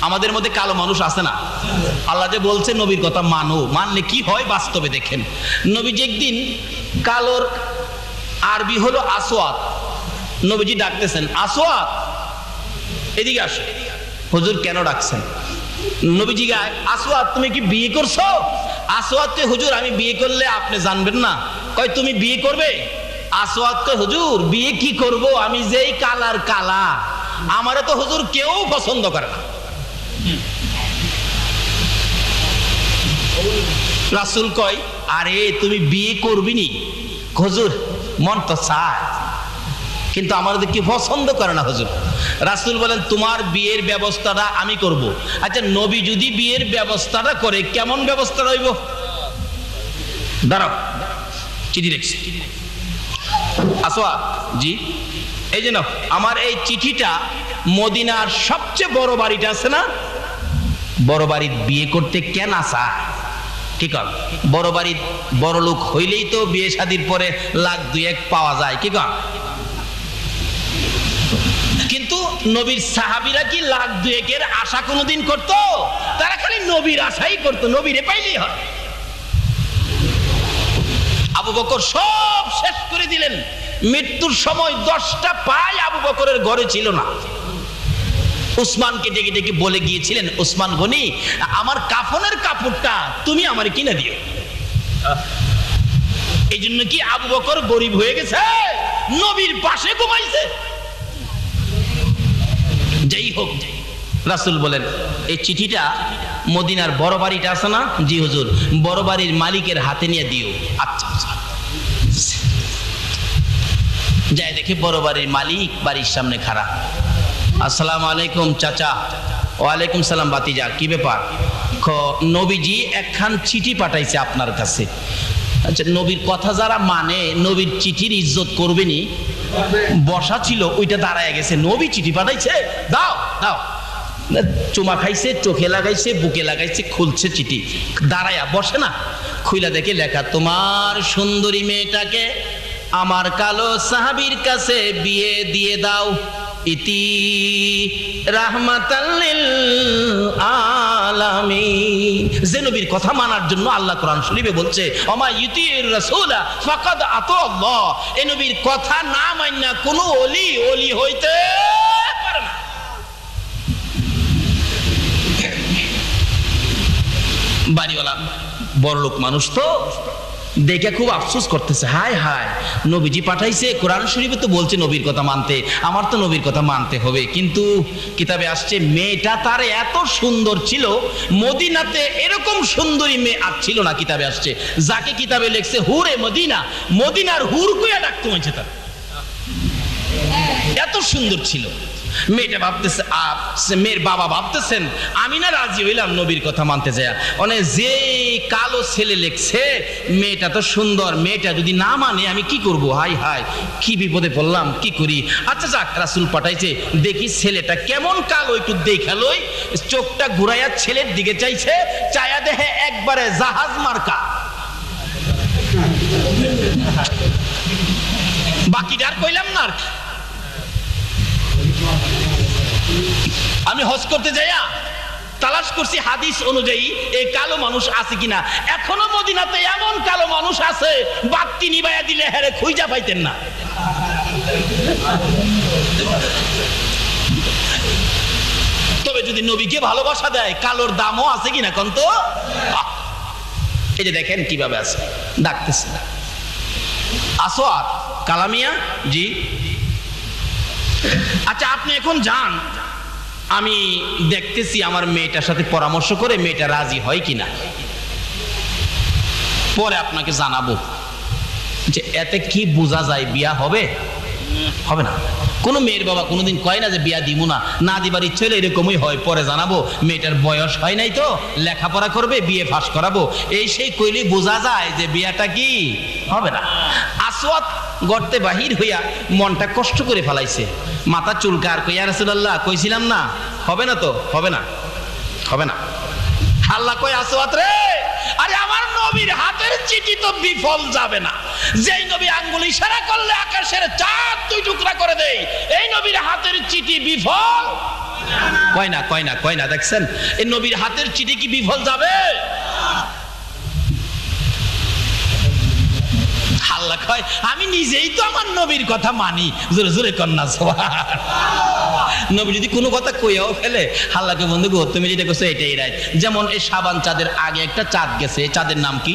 আমাদের মধ্যে কালো মানুষ আছে না? আল্লাহ যে বলছে নবীর কথা মানো, মানলে কি হয় বাস্তবে দেখেন। নবীজি একদিন, কালোর আরবি হলো আসওয়াদ, নবীজি ডাকতেছেন, আসওয়াদ এদিকে আসো। হুজুর কেন ডাকছেন? নবীজি গায়, আসওয়াদ তুমি কি বিয়ে করছো? আসওয়াদ কে, হুজুর আমি বিয়ে করলে আপনি জানবেন না। কয় তুমি বিয়ে করবে? আসওয়াদ কে, হুজুর বিয়ে কি করব, আমি যেই কালার কালা, আমারে তো হুজুর কেউ পছন্দ করে না। রাসূল কয়, আরে তুমি বিয়ে করবি নি? হুজুর মন তো চায়, কিন্তু আমাদের কি পছন্দ করে না হুজুর। রাসূল বলেন তোমার বিয়ের ব্যবস্থাটা আমি করব। আচ্ছা নবী যদি বিয়ের ব্যবস্থাটা করে কেমন ব্যবস্থা রইব? দাঁড়াও, চিঠি লিখছি। আসওয়াদ জি, এই যে নাও, আমার এই চিঠিটা মদিনার সবচেয়ে বড় বাড়িটা আছে না, বড় বাড়ির বিয়ে করতে কেন আসা? কি কর, বড় বাড়ির বড় লোক হইলেই তো বিয়ে শাদীর পরে লাখ 2-1 পাওয়া যায়, কি কর? কিন্তু নবীর সাহাবীরা কি লাখ 2-1 আশা কোনোদিন করতো? তারা খালি নবীর আশাই করতো, নবীরে পাইলেই হয়। আবু বকর সব শেষ করে দিলেন। মৃত্যুর সময় 10টা পায় আবু বকরের ঘরে ছিল না। উসমানকে ডেকে ডেকে বলে গিয়েছিলেন, উসমান গনি আমার কাফনের কাপড়টা তুমি আমারে কিনে দিও। এই জন্য কি আবু বকর গরিব হয়ে গেছে? নবীর পাশে ঘুমাইছে। যাই হোক, রাসূল বলেন এই চিঠিটা মদিনার বড় বাড়িটা আছে না? জি হুজুর। বড় বাড়ির মালিকের হাতে নিয়ে দিও। আচ্ছা আচ্ছা। যাই দেখি বড় বাড়ির মালিক বাড়ির সামনে খাড়া। আসসালামু আলাইকুম চাচা। ওয়ালাইকুম সালাম বাতিজা, কি ব্যাপার? নবীজি একখান চিঠি পাঠাইছে আপনার কাছে। আচ্ছা, নবীর কথা যারা মানে নবীর চিঠির ইজ্জত করবেনি। বসা ছিল ওইটা দাঁড়ায় গেছে, নবী চিঠি পাঠাইছে, দাও দাও। চুমা খাইছে, চোখে লাগাইছে, বুকে লাগাইছে, খুলছে চিঠি, দাঁড়ায়া বসে না, খুইলা দেখে লেখা, তোমার সুন্দরী মেয়েটাকে আমার কালো সাহাবীর কাছে বিয়ে দিয়ে দাও, ইতি রাহমাতাল লিল আলামিন। যে নবীর কথা মানার জন্য আল্লাহ কোরআন শরীফে বলছে ওমা ইউতির রাসূলা ফাকাদ আতাল্লাহ। এই নবীর কথা না মাইনা কোনো ওলি ওলি হইতে পারে না। বাড়িওয়ালা বড়লোক মানুষ তো দেখে খুব আফসোস করতেছে, হায় হায় নবীজি পাঠাইছে, কোরআন শরীফে তো বলছে নবীর কথা মানতে, আমার তো নবীর কথা মানতে হবে। কিন্তু কিতাবে আসছে মেয়েটা তার এত সুন্দর ছিল, মদিনাতে এরকম সুন্দরী মেয়ে আর ছিল না। কিতাবে আসছে যাকে কিতাবে লেখছে হুরে মদিনা, মদিনার হুর কইয়া ডাকতে হয়েছে, তার এত সুন্দর ছিল। মেয়েটা ভাবতেছে, মেয়ের বাবা ভাবতেছেন আমি না রাজি হইলাম নবীর কথা মানতে যায়, মানে যে কালো ছেলে লেখছে মেয়েটা তো সুন্দর, মেয়েটা যদি না মানে আমি কি করব, হাই হাই কি বিপদে পড়লাম, কি করি। আচ্ছা যাক, রাসূল পাঠাইছে, দেখি ছেলেটা কেমন কালো, একটু দেখালই। চোখটা ঘুরাইয়া ছেলের দিকে চাইছে, চায়া দেখে একবারে জাহাজ মার্কা। বাকিটা আর কইলাম না। আমি হজ করতে যাইয়া তালাশ করছি হাদিস অনুযায়ী এই কালো মানুষ আছে কিনা। এখনো মদিনাতে এমন কালো মানুষ আছে বাতি নিবাইয়া দিলে হেরে খুঁজা পাইতেন না। তবে যদি নবীকে ভালোবাসা দেয় কালোর দামও আছে কিনা কোন তো। এই যে দেখেন কিভাবে আছে, ডাকতেছে আসওয়াদ কালামিয়া। জি আচ্ছা, আপনি এখন যান, আমি দেখতেছি আমার মেয়েটার সাথে পরামর্শ করে মেয়েটা রাজি হয় কিনা, পরে আপনাকে জানাবো। যে এতে কি বোঝা যায় বিয়া হবে হবে না? কোনো মেয়ের বাবা কোনোদিন কয় না যে বিয়া দিব না, না দিবার ইচ্ছে হলে এরকমই হয়, পরে জানাবো। মেয়েটার বয়স হয় নাই তো, লেখাপড়া করবে, বিয়ে ফাঁস করাবো, এই সেই কইলে বোঝা যায় যে বিয়াটা কি হবে না। আসওয়াদ গর্তে বাহির হইয়া মনটা কষ্ট করে ফেলাইছে, মাথা চুলকার, কই ইয়া রাসূলুল্লাহ কইছিলাম না হবে না, তো হবে না, হবে না। আল্লাহ কই আসওয়াদ রে, আরে আমার নবীর হাতের চিঠি তো বিফল যাবে না। যেই নবী আঙ্গুল ইশারা করলে আকাশের চাঁদ দুই টুকরা করে দেয়, এই নবীর হাতের চিঠি বিফল কয় না, কয় না, কয় না। দেখছেন এই নবীর হাতের চিঠি কি বিফল যাবে? আল্লাহ কয় আমি নিজেই তো আমার নবীর কথা মানি। জোরে জোরে কন্যা সুবহান। নবী যদি কোনো কথা কইয়াও ফেলে, আল্লাহকে বন্ধু গো তুমি যেটা কইছো এটাই রাইট। যেমন এই শাবান চাঁদের আগে একটা চাঁদ গেছে, এই চাঁদের নাম কি?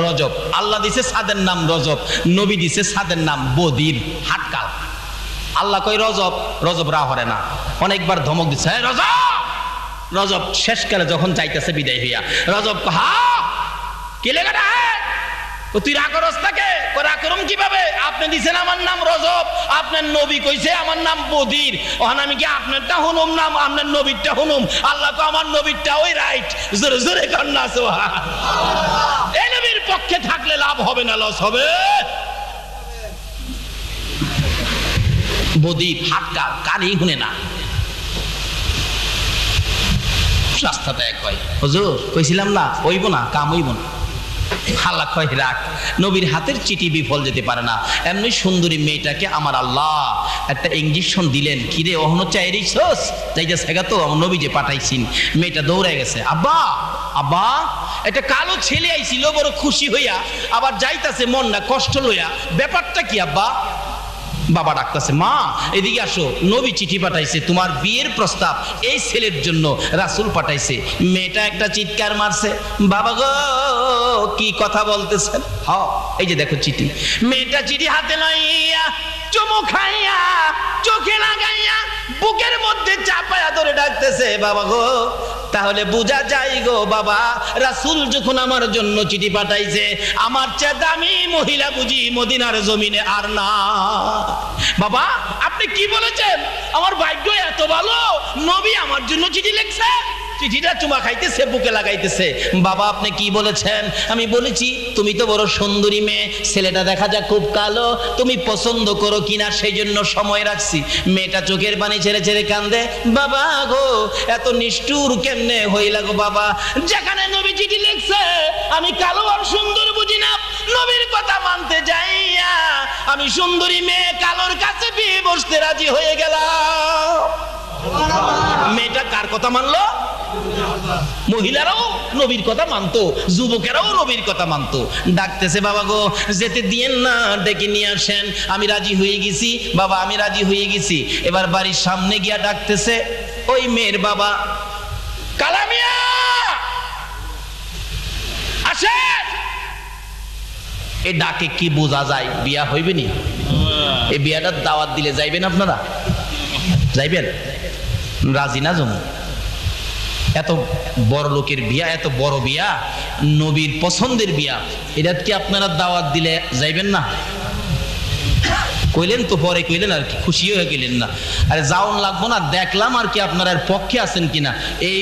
রজব। আল্লাহ দিছে চাঁদের নাম রজব, নবী দিছে চাঁদের নাম বদির, হাটকাল। আল্লাহ কই রজব, রজব রা হরে না, অনেকবার ধমক দিচ্ছে রজব। রজব শেষকালে যখন চাইতেছে বিদায় হইয়া, রজব হা কি লেখাটা তুই রাগ করস তাকে? রাগ করুম কিভাবে? আপনি দিছেন আমার নাম রজব, আপনার নবী কইছে আমার নাম বদির, ওখানে আমি কি আপনারটা হুনুম নাম আপনার নবীরটা হুনুম? আল্লাহ তো আমার নবীরটা ওই রাইট। জোরে জোরে কন্যা সুবহান। এই নবীর পক্ষে থাকলে লাভ হবে না লস হবে? বদির হাতকা কানই শুনে না, রাস্তাতে এক কয় হুজুর কইছিলাম না হইব না, কাম হইব না। আল্লাহ কয় রাখ, নবীর হাতের চিঠি বিফল যেতে পারে না। এমনি সুন্দরী মেয়েটাকে আমার আল্লাহ একটা ইঞ্জেকশন দিলেন, কিরে অহনো চাইরিছস যাইতে সেগা তো আমার নবী যে পাঠাইছিন। মেয়েটা দৌড়ে গেছে, আব্বা আব্বা একটা কালো ছেলে আইছিল বড় খুশি হইয়া, আবার যাইতাছে মন না কষ্ট লইয়া, ব্যাপারটা কি আব্বা? বাবা ডাকতেছে, মা এদিকে আসো, নবী চিঠি পাঠাইছে, তোমার বিয়ের প্রস্তাব এই ছেলের জন্য রাসূল পাঠাইছে। মেয়েটা একটা চিৎকার মারছে, বাবা গো কি কথা বলতেছেন? হ্যাঁ এই যে দেখো চিঠি। মেয়েটা চিঠি হাতে লইয়া চুমু খাইয়া চোখে লাগাইয়া বুকের মধ্যে চাপায়া ধরে ডাকতেছে, বাবা গো তাহলে বোঝা যায় গো বাবা, রাসূল যখন আমার জন্য চিঠি পাঠাইছে, আমার চেয়ে দামি মহিলা বুঝি মদিনার জমিনে আর না। বাবা আপনি কি বলেছেন? আমার ভাগ্য এত ভালো, নবী আমার জন্য চিঠি লিখছে। চিঠিটা চুমা খাইতেছে, বুকে লাগাইতেছে। বাবা আপনি কি বলেছেন? আমি বলেছি তুমি তো বড় সুন্দরী মেয়ে, ছেলেটা দেখা যায় খুব কালো, তুমি পছন্দ করো কিনা সেই জন্য সময় রাখছি। মেয়েটা চোখের পানি ছেড়ে ছেড়ে কান্দে, বাবা গো এত নিষ্ঠুর কেমনে হইলা গো বাবা, যেখানে নবী চিঠি লিখছে আমি কালো আর সুন্দর বুঝি না, নবীর কথা মানতে যাইয়া আমি সুন্দরী মেয়ে কালোর কাছে বিয়ে বসতে রাজি হয়ে গেলাম। মেয়েটা কার কথা মানলো? মহিলারাও নবীর কথা মানতো, যুবকেরাও নবীর কথা মানতো। ডাকতেছে, বাবা গো যেতে দিয়েন না, ডেকে নিয়ে আসেন। আমি রাজি হয়ে গেছি বাবা, আমি রাজি হয়ে গেছি। এবার বাড়ির সামনে গিয়া ডাকতেছে ওই মেয়ের বাবা, কালামিয়া আসেন। এ ডাকে কি বোঝা যায় বিয়া হইবে নি? এই বিয়াটার দাওয়াত দিলে যাইবেন আপনারা? যাইবেন? রাজি না জমু? এত বড় লোকের বিয়া, এত বড় বিয়া, নবীর পছন্দের বিয়া, এটা কি আপনারা দাওয়াত দিলে যাইবেন না? কইলেন তো পরে কইলেন আর কি, খুশি হয়ে গেলেন না। আরে যাওন লাগবো না, দেখলাম আর কি আপনারা পক্ষে আছেন কিনা। এই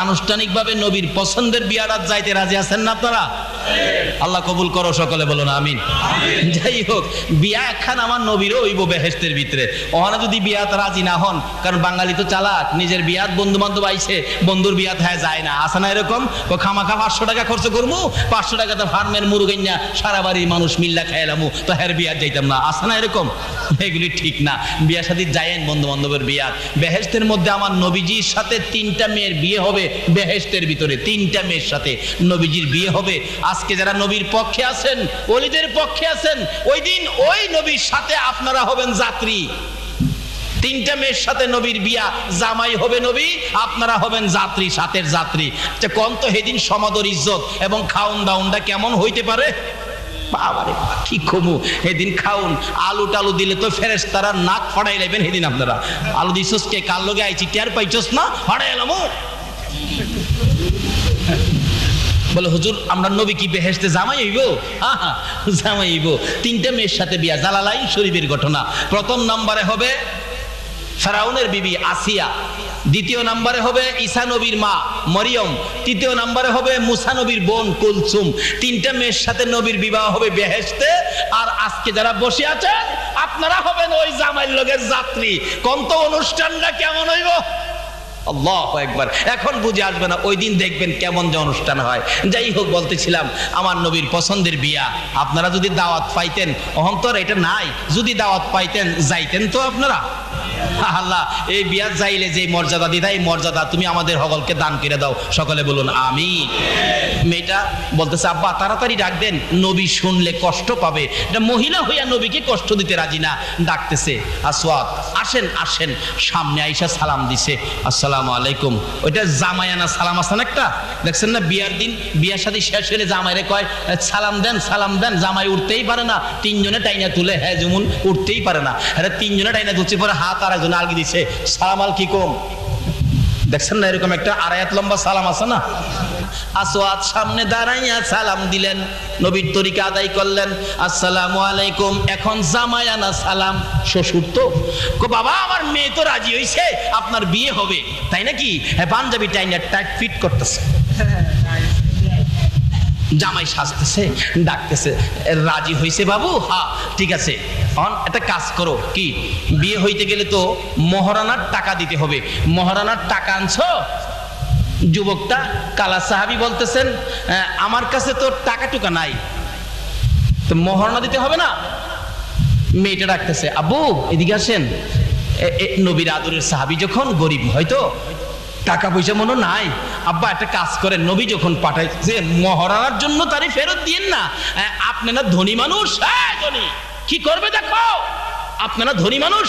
আনুষ্ঠানিকভাবে নবীর পছন্দের বিয়াটা যাইতে রাজি আছেন না আপনারা? আল্লাহ কবুল করো, সকলে বলো না আমিন। যাই হোক, বিয়া একখান আমার নবীরও হইব বেহেশতের ভিতরে। ওখানে যদি বিয়াত রাজি না হন, কারণ বাঙালি তো চালাক, নিজের বিয়াত বন্ধু বান্ধব আইছে, বন্ধুর বিয়াত হ্যাঁ যায় না, আসে না এরকম? ও খামাখা 500 টাকা খরচ করবো, 500 টাকাতে ফার্মের মুরগাইনা সারা বাড়ির মানুষ মিল্লা খাইলামু, তো হ্যাঁ বিয়াত যাইতাম না, আসে না এরকম? এগুলি ঠিক না। বিয়া শাদী যায়েন বন্ধু বান্ধবের বিয়াত। বেহেশতের মধ্যে আমার নবীজির সাথে 3টা মেয়ের বিয়ে হবে, বেহেশতের ভিতরে 3টা মেয়ের সাথে নবীজির বিয়ে হবে। আজকে যারা নবীর পক্ষে আছেন, ওলিদের পক্ষে আছেন, ওই দিন ওই নবীর সাথে আপনারা হবেন যাত্রী। 3টা মেয়ের সাথে নবীর বিয়া, জামাই হবে নবী, আপনারা হবেন যাত্রী, সাথের যাত্রী। কোন তো সেদিন সমাদর ইজ্জত এবং খাউন দাউনটা কেমন হইতে পারে? বাবারে কি কমু, সেদিন খাউন আলু টালু দিলে তো ফেরেশতারা নাক ফাড়াই লাইবেন। সেদিন আপনারা আলু দিছস কে, কার লগে আইছি টের পাইছস না, ফাড়াই এলাম। বলে হুজুর আমরা নবী কি বেহেশতে জামাই হইব? হ্যাঁ জামাই হইব। 3টা মেয়ের সাথে বিয়া, জালালাইন শরীফের ঘটনা। প্রথম নম্বরে হবে ফেরাউনের বিবি আসিয়া, দ্বিতীয় নম্বরে হবে ঈসা নবীর মা মরিয়ম, তৃতীয় নম্বরে হবে মুসা নবীর বোন কুলসুম। 3টা মেয়ের সাথে নবীর বিবাহ হবে বেহেশতে। আর আজকে যারা বসে আছেন আপনারা হবেন ওই জামাইয়ের লগের যাত্রী। কোন তো অনুষ্ঠানটা কেমন হইব? আল্লাহু আকবার। এখন বুঝে আসবে না, ওই দিন দেখবেন কেমন যে অনুষ্ঠান হয়। যাই হোক, বলতেছিলাম আমার নবীর পছন্দের বিয়া। আপনারা যদি দাওয়াত পাইতেন, অহন্তর এটা নাই, যদি দাওয়াত পাইতেন যাইতেন তো আপনারা? আল্লাহ এই বিয়াত যাইলে যে মর্যাদা দিদা, এই মর্যাদা তুমি আমাদের সকলকে দান করে দাও, সকলে বলুন আমিন। মেয়েটা বলতেছে, আব্বা তাড়াতাড়ি ডাক দেন, নবী শুনলে কষ্ট পাবে। এটা মহিলা হইয়া নবীকে কষ্ট দিতে রাজি না। ডাকতেছে, আসওয়াদ আসেন আসেন। সামনে আইসা সালাম দিছে, আসসালামু আলাইকুম। ওইটা জামায়ানা সালাম আছেন একটা, দেখছেন না? বিয়ার দিন বিয়ার সাথে শেষ হলে জামাইরে কয় সালাম দেন সালাম দেন, জামাই উঠতেই পারে না, 3 জনে টাইনা তুলে, হ্যাঁ যেমন উঠতেই পারে না, আরে 3 জনে টাইনা তুলছে, পরে হাত আর একজন আলগি দিছে, সালাম আলাইকুম। দেখছেন না এরকম একটা আড়াইয়াত লম্বা সালাম আছে না? আসওয়াদ সামনে দাঁড়াইয়া সালাম দিলেন, নবীর তরিকা আদায় করলেন, আসসালামু আলাইকুম। এখন জামায়ানা সালাম, শ্বশুর তো বাবা আমার মেয়ে তো রাজি হইছে, আপনার বিয়ে হবে তাই নাকি? হ্যাঁ, পাঞ্জাবি টাইনা টাইট ফিট করতেছে, জামাই সাজতেছে, ডাকতেছে, রাজি হইছে বাবু? হ্যাঁ ঠিক আছে। একটা কাজ করো, কি বিয়ে হইতে গেলে তো মহারানার টাকা দিতে হবে, মহারানার টাকা আনছো? যুবকটা কালা সাহাবী বলতেছেন, আমার কাছে তো টাকা টুকা নাই, তো মহারণা দিতে হবে না? মেয়েটা ডাকতেছে, আব্বু এদিকে আসেন। নবীর আদরের সাহাবী যখন গরিব, হয়তো টাকা পয়সা মনে নাই, আব্বা একটা কাজ করেন, নবী যখন পাঠাইছে মহারানার জন্য তারই ফেরত দিয়েন না, আপনারা ধনী মানুষ, হ্যাঁ ধনী, কি করবে দেখো, আপনারা ধনী মানুষ,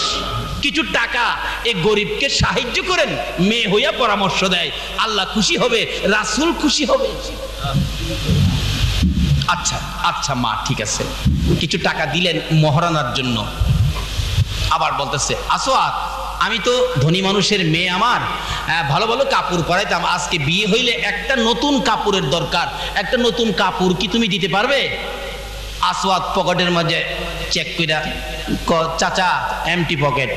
কিছু টাকা এই গরিবকে সাহায্য করেন। মেয়ে হইয়া পরামর্শ দেয়, আল্লাহ খুশি হবে, রাসূল খুশি হবে। আচ্ছা আচ্ছা মা ঠিক আছে, কিছু টাকা দিলেন মহারানার জন্য। আবার বলতেছে, আসওয়াদ, আমি তো ধনী মানুষের মেয়ে, আমার ভালো ভালো কাপড় পরাইতাম, আজকে বিয়ে হইলে একটা নতুন কাপড়ের দরকার, একটা নতুন কাপড় কি তুমি দিতে পারবে? আসওয়াদ পকেটের মাঝে চেক কইরা চাচা এমটি পকেট,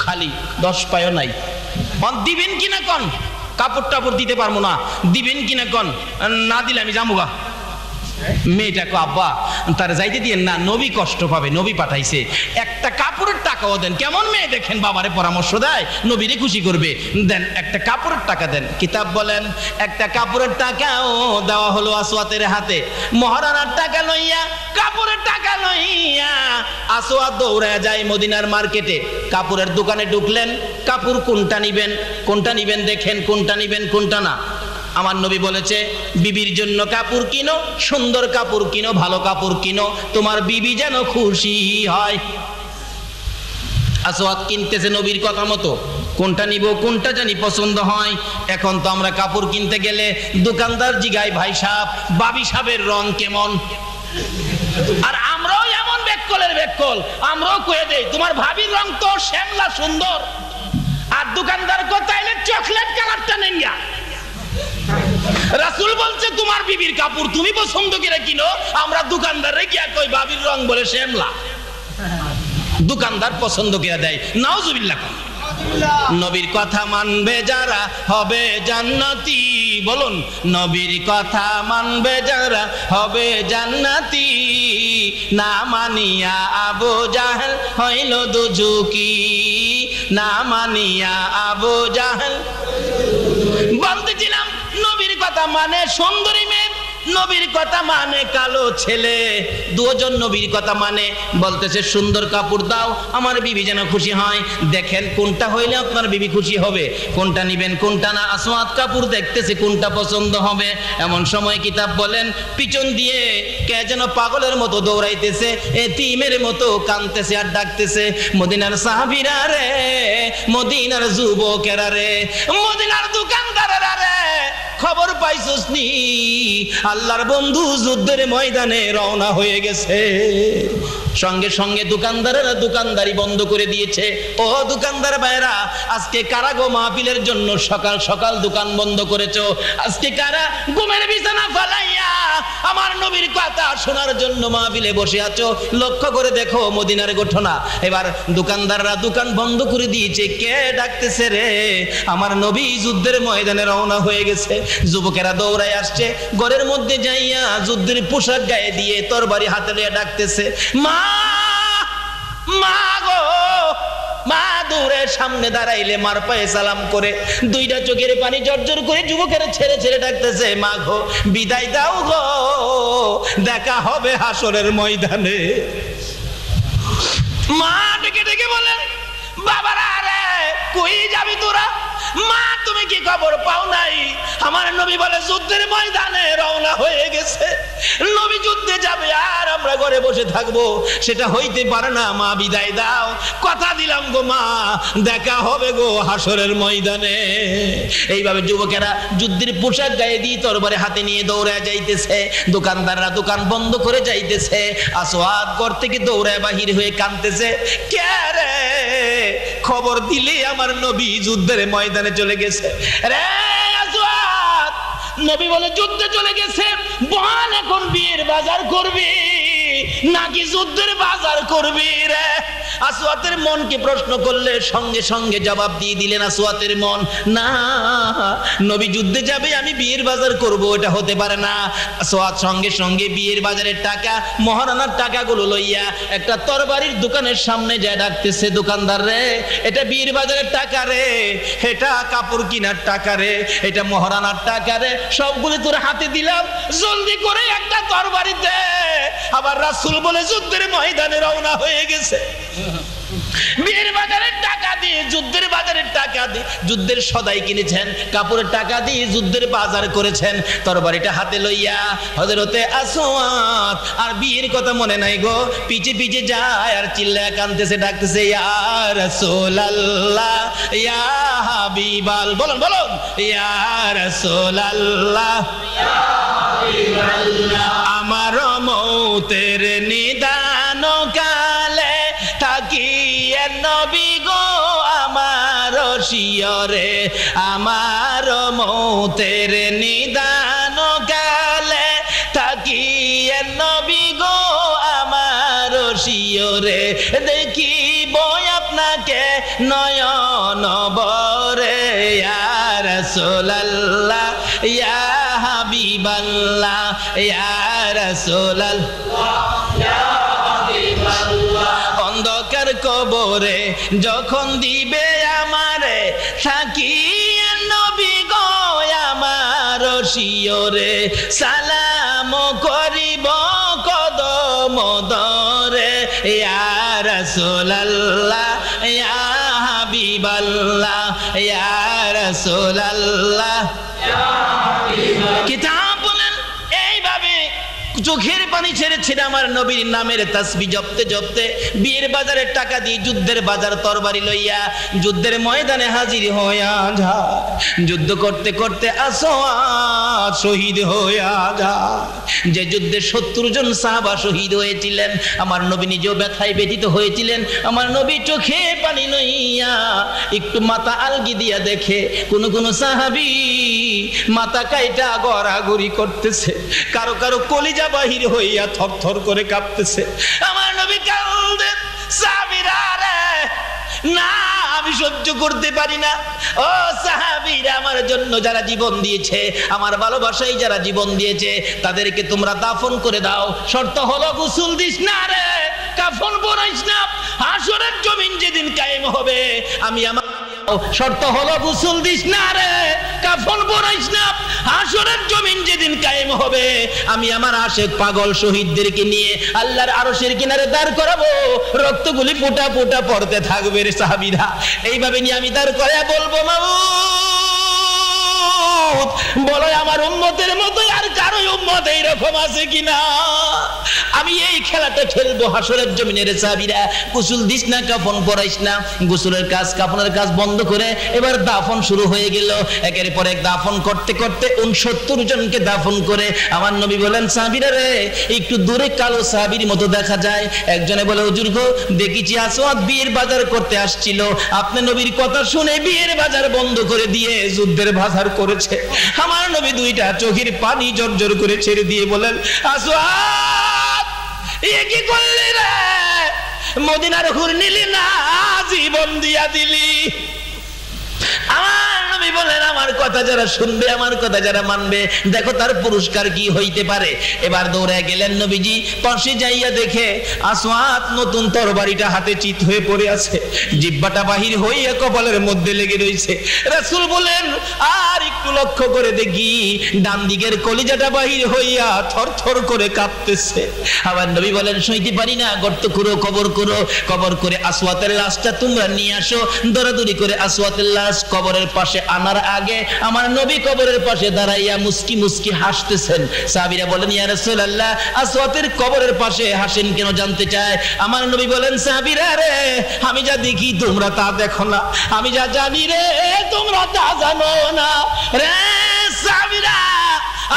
খালি 10 পায়ও নাই। দিবেন কিনা কন? কাপড় টাপড় দিতে পারবো না, দিবেন কিনা কন? না দিলে আমি যাবো। মেয়েটাকে, আব্বা তারা যাইতে দিয়ে না, নবী কষ্ট পাবে, নবী পাঠাইছে, একটা কাপড়ের টাকাও দেন। কেমন মেয়ে দেখেন, বাবারে পরামর্শ দেয়, নবীরে খুশি করবে, দেন একটা কাপড়ের টাকা দেন। কিতাব বলেন একটা কাপড়ের টাকাও দেওয়া হলো আসওয়াতের হাতে। মহারানার টাকা লইয়া, কাপড়ের টাকা লইয়া আসওয়াত দৌড়ে যায় মদিনার মার্কেটে। কাপড়ের দোকানে ঢুকলেন, কাপড় কোনটা নিবেন, কোনটা নিবেন দেখেন, কোনটা নিবেন কোনটা না। আমার নবী বলেছে, বিবির জন্য কাপড় কিনো, সুন্দর কাপড় কিনো, ভালো কাপড় কিনো, তোমার বিবি যেন খুশি হয়। আসওয়াত কিনতেছে নবীর কথা মতো, কোনটা নিব, কোনটা জানি পছন্দ হয়। এখন তো আমরা কাপড় কিনতে গেলে দোকানদার জিগায়, ভাই সাহেব বাবি সাহেবের রং কেমন? আর আমরাও এমন বেককলের বেককল, আমরাও কয়ে দেই তোমার ভাবির রং তো শ্যামলা সুন্দর, আর দোকানদার কোথাইলে চকলেট কালারটা নেন গা। রাসূল বলছে তোমার বিবির কাপড় তুমি পছন্দ করে কিনো, আমরা দোকানদারে গিয়া কই বাবির রং বলে শ্যামলা। দোকানদার পছন্দ করে দেয়, নাউজুবিল্লাহ। নবীর কথা মানবে যারা হবে জান্নাতি, বলুন নবীর কথা মানবে যারা হবে জান্নাতি, না মানিয়া আবু জাহেল হইল দুজুকি, না মানিয়া আবু জাহেল। বলতেছিলাম নবীর কথা মানে সুন্দরী মেয়ে, নবীর কথা মানে কালো ছেলে, দুজন নবীর কথা মানে। বলতেছে সুন্দর কাপড় দাও, আমার বিবি যেন খুশি হয়। দেখেন কোনটা হইলে আপনার বিবি খুশি হবে, কোনটা নিবেন কোনটা না। আসওয়াত কাপড় দেখতেছে কোনটা পছন্দ হবে। এমন সময় কিতাব বলেন পিছন দিয়ে কে যেন পাগলের মতো দৌড়াইতেছে, এতিমের মতো কাঁদতেছে আর ডাকতেছে, মদিনার সাহাবীরা রে, মদিনার যুবকেরা রে, মদিনার দোকানদারেরা রে, খবর পাইছস নি আল্লাহর বন্ধু যুদ্ধের ময়দানে রওনা হয়ে গেছে। সঙ্গে সঙ্গে দোকানদারেরা দোকানদারি বন্ধ করে দিয়েছে। ও দোকানদার ভাইরা, আজকে কারা গো মাহফিলের জন্য সকাল সকাল দোকান বন্ধ করেছো? আজকে কারা ঘুমের বিছানা ফালাইয়া আমার নবীর কথা শোনার জন্য মাহফিলে বসে আছো? লক্ষ্য করে দেখো মদিনার ঘটনা। এবার দোকানদাররা দোকান বন্ধ করে দিয়েছে। কে ডাকতেছে রে? আমার নবী যুদ্ধের ময়দানে রওনা হয়ে গেছে। যুবকেরা দৌড়ায় আসছে, ঘরের মধ্যে যাইয়া যুদ্ধের পোশাক গায়ে দিয়ে তরবারি হাতে নিয়ে ডাকতেছে, মা মা গো মা। দৌড়ে সামনে দাঁড়াইলে মার পায়ে সালাম করে, দুইটা চোখের পানি জর্জর করে যুবকেরা ছেড়ে ছেড়ে ডাকতেছে, মা গো বিদায় দাও গো, দেখা হবে হাসরের ময়দানে। মা ডেকে ডেকে বলেন, বাবারা রে কই যাবি তোরা? মা তুমি কি খবর পাও নাই? আমার নবী বলে যুদ্ধের ময়দানে রওনা হয়ে গেছে। নবী যুদ্ধে যাবে আর আমরা ঘরে বসে থাকবো, সেটা হইতে পারে না। মা বিদায় দাও, কথা দিলাম গো মা, দেখা হবে গো হাসরের ময়দানে। এইভাবে যুবকেরা যুদ্ধের পোশাক গায়ে দিয়ে তরবারি হাতে নিয়ে দৌড়ায় যাইতেছে। দোকানদাররা দোকান বন্ধ করে যাইতেছে। আসওয়াত ঘর থেকে দৌড়ায় বাহির হয়ে কাঁদতেছে, কে রে? খবর দিলে আমার নবী যুদ্ধের ময়দানে চলে গেছে রে। আসওয়াত নবী বলে যুদ্ধে চলে গেছে। বল এখন বিয়ের বাজার করবি নাকি যুদ্ধের বাজার করবি রে? আসওয়াতের মনকে প্রশ্ন করলে সঙ্গে সঙ্গে জবাব দিয়ে দিলেন আসওয়াতের মন, না নবী যুদ্ধে যাবে আমি বিয়ের বাজার করব, এটা হতে পারে না। আসওয়াত সঙ্গে সঙ্গে বিয়ের বাজারের টাকা, মহারানার টাকাগুলো লইয়া একটা তরবারির দোকানের সামনে যায় ডাকতেছে, দোকানদার রে এটা বিয়ের বাজারের টাকা রে, এটা কাপড় কেনার টাকা রে, এটা মহারানার টাকা রে, সবগুলো তোর হাতে দিলাম, জলদি করে একটা তরবারি দে। আবার রাসূল বলে যুদ্ধের ময়দানে রওনা হয়ে গেছে। বিয়ের বাজারের টাকা দিয়ে, যুদ্ধের বাজারের টাকা দিয়ে যুদ্ধের সদাই কিনেছেন, কাপড়ের টাকা দিয়ে যুদ্ধের বাজার করেছেন। তরবারিটা হাতে লইয়া হযরতে আসওয়াত আর বিয়ের কথা মনে নাই গো, পিছে পিছে যায় আর চিল্লায় কাঁদতেছে, ডাকতেছে, ইয়া রাসূলুল্লাহ ইয়া হাবিবাল, বলুন বলুন, ইয়া রাসূলুল্লাহ ইয়া হাবিবাল্লাহ, আমার মৌতের নিদান শিয়রে আমার মৌতের নিদান কালে থাকিয়ে নবী গো আমার শিয়রে দেখিব আপনাকে নয়ন বরে ইয়া রাসূলুল্লাহ ইয়া হাবিবাল্লাহ ইয়া রাসূলুল্লাহ ইয়া হাবিবাল্লাহ অন্ধকার কবরে যখন দিবে আমারে থাকিয়ে নবী গো আমার শিয়রে সালাম করিব কদম ধরে ইয়া রাসূলুল্লাহ ইয়া হাবিবাল্লাহ ইয়া রাসূলুল্লাহ ইয়া হাবিবাল্লাহ কিতাব বলেন এইভাবে চোখের পানি ছেড়েছিল আমার নবীর নামের তাসবিহ জপতে জপতে বিয়ের বাজারের টাকা দিয়ে যুদ্ধের বাজার তরবারি লইয়া যুদ্ধের ময়দানে হাজির হইয়া যায় যুদ্ধ করতে করতে আসওয়াদ শহীদ হইয়া যায় যে যুদ্ধে 70 জন সাহাবা শহীদ হয়েছিলেন আমার নবী নিজেও ব্যথায় ব্যথিত হয়েছিলেন আমার নবী চোখে পানি লইয়া একটু মাথা আলগি দিয়া দেখে কোন কোন সাহাবী মাথা কাইটা গড়াগড়ি করতেছে কারো কারো কলিজা বাহির হইয়া থরথর করে কাঁপতেছে আমার নবী কাঁদেন সাহাবীরা রে না আমি সহ্য করতে পারি না ও সাহাবীরা আমার জন্য যারা জীবন দিয়েছে আমার ভালোবাসায় যারা জীবন দিয়েছে তাদেরকে তোমরা দাফন করে দাও শর্ত হলো গোসল দিস না রে কাফন পরাইস না হাসরের জমিন যেদিন কায়েম হবে আমি আমার শর্ত হলো গোসল দিস না রে কাফন পরাইস না হাসরের জমিন যেদিন কায়েম হবে আমি আমার আশেক পাগল শহীদদেরকে নিয়ে আল্লাহর আরশের কিনারে দাঁড় করাবো রক্তগুলি ফোঁটা ফোঁটা পড়তে থাকবে রে সাহাবীরা এইভাবে নিয়ে আমি দাঁড় করে বলবো মাবুদ বলো আমার উম্মতের মতো আর কারো উম্মত এইরকম আছে কিনা আমি এই খেলাটা খেলবো হাসরের জমিনে রে সাহাবীরা গোসল দিস না কাফন পরাইস না গোসলের কাজ কাফনের কাজ বন্ধ করে এবার দাফন শুরু হয়ে গেল একের পর এক দাফন করতে করতে 69 জনকে দাফন করে আমার নবী বলেন সাহাবীরা রে একটু দূরে কালো সাহাবীর মতো দেখা যায় একজনে বলে হুজুর গো দেখেছি আসওয়াদ বিয়ের বাজার করতে আসছিল আপনি নবীর কথা শুনে বিয়ের বাজার বন্ধ করে দিয়ে যুদ্ধের বাজার করেছে আমার নবী দুইটা চোখের পানি জর্জর করে ছেড়ে দিয়ে বলেন আসওয়াদ এ কি করলি রে মদিনার হুর নিলি না জীবন দিয়া দিলি আমার নবী বলেন আমার কথা যারা শুনবে আমার কথা যারা মানবে দেখো তার পুরস্কার কি হইতে পারে এবার দৌড়ে গেলেন নবীজি পাশে যাইয়া দেখে আসওয়াদ নতুন তরবারিটা হাতে চিত হয়ে পড়ে আছে জিহ্বাটা বাহির হইয়া কপালের মধ্যে লেগে রইছে রাসূল বলেন আর একটু লক্ষ্য করে দেখি ডান দিকের কলিজাটা বাহির হইয়া থরথর করে কাঁপতেছে আবার নবী বলেন সইতে পারি না গর্ত করো কবর করে আসওয়াতের লাশটা তোমরা নিয়ে আসো দৌড়াদৌড়ি করে আসওয়াতের লাশ কবরের পাশে আনার আগে আমার নবী কবরের পাশে দাঁড়াইয়া মুস্কি মুস্কি হাসতেছেন সাহাবীরা বলেন ইয়া রাসূলুল্লাহ আসওয়াতের কবরের পাশে হাসেন কেন জানতে চায় আমার নবী বলেন সাহাবীরা রে আমি যা দেখি তোমরা তা দেখো না আমি যা জানি রে তোমরা তা জানো না রে সাহাবীরা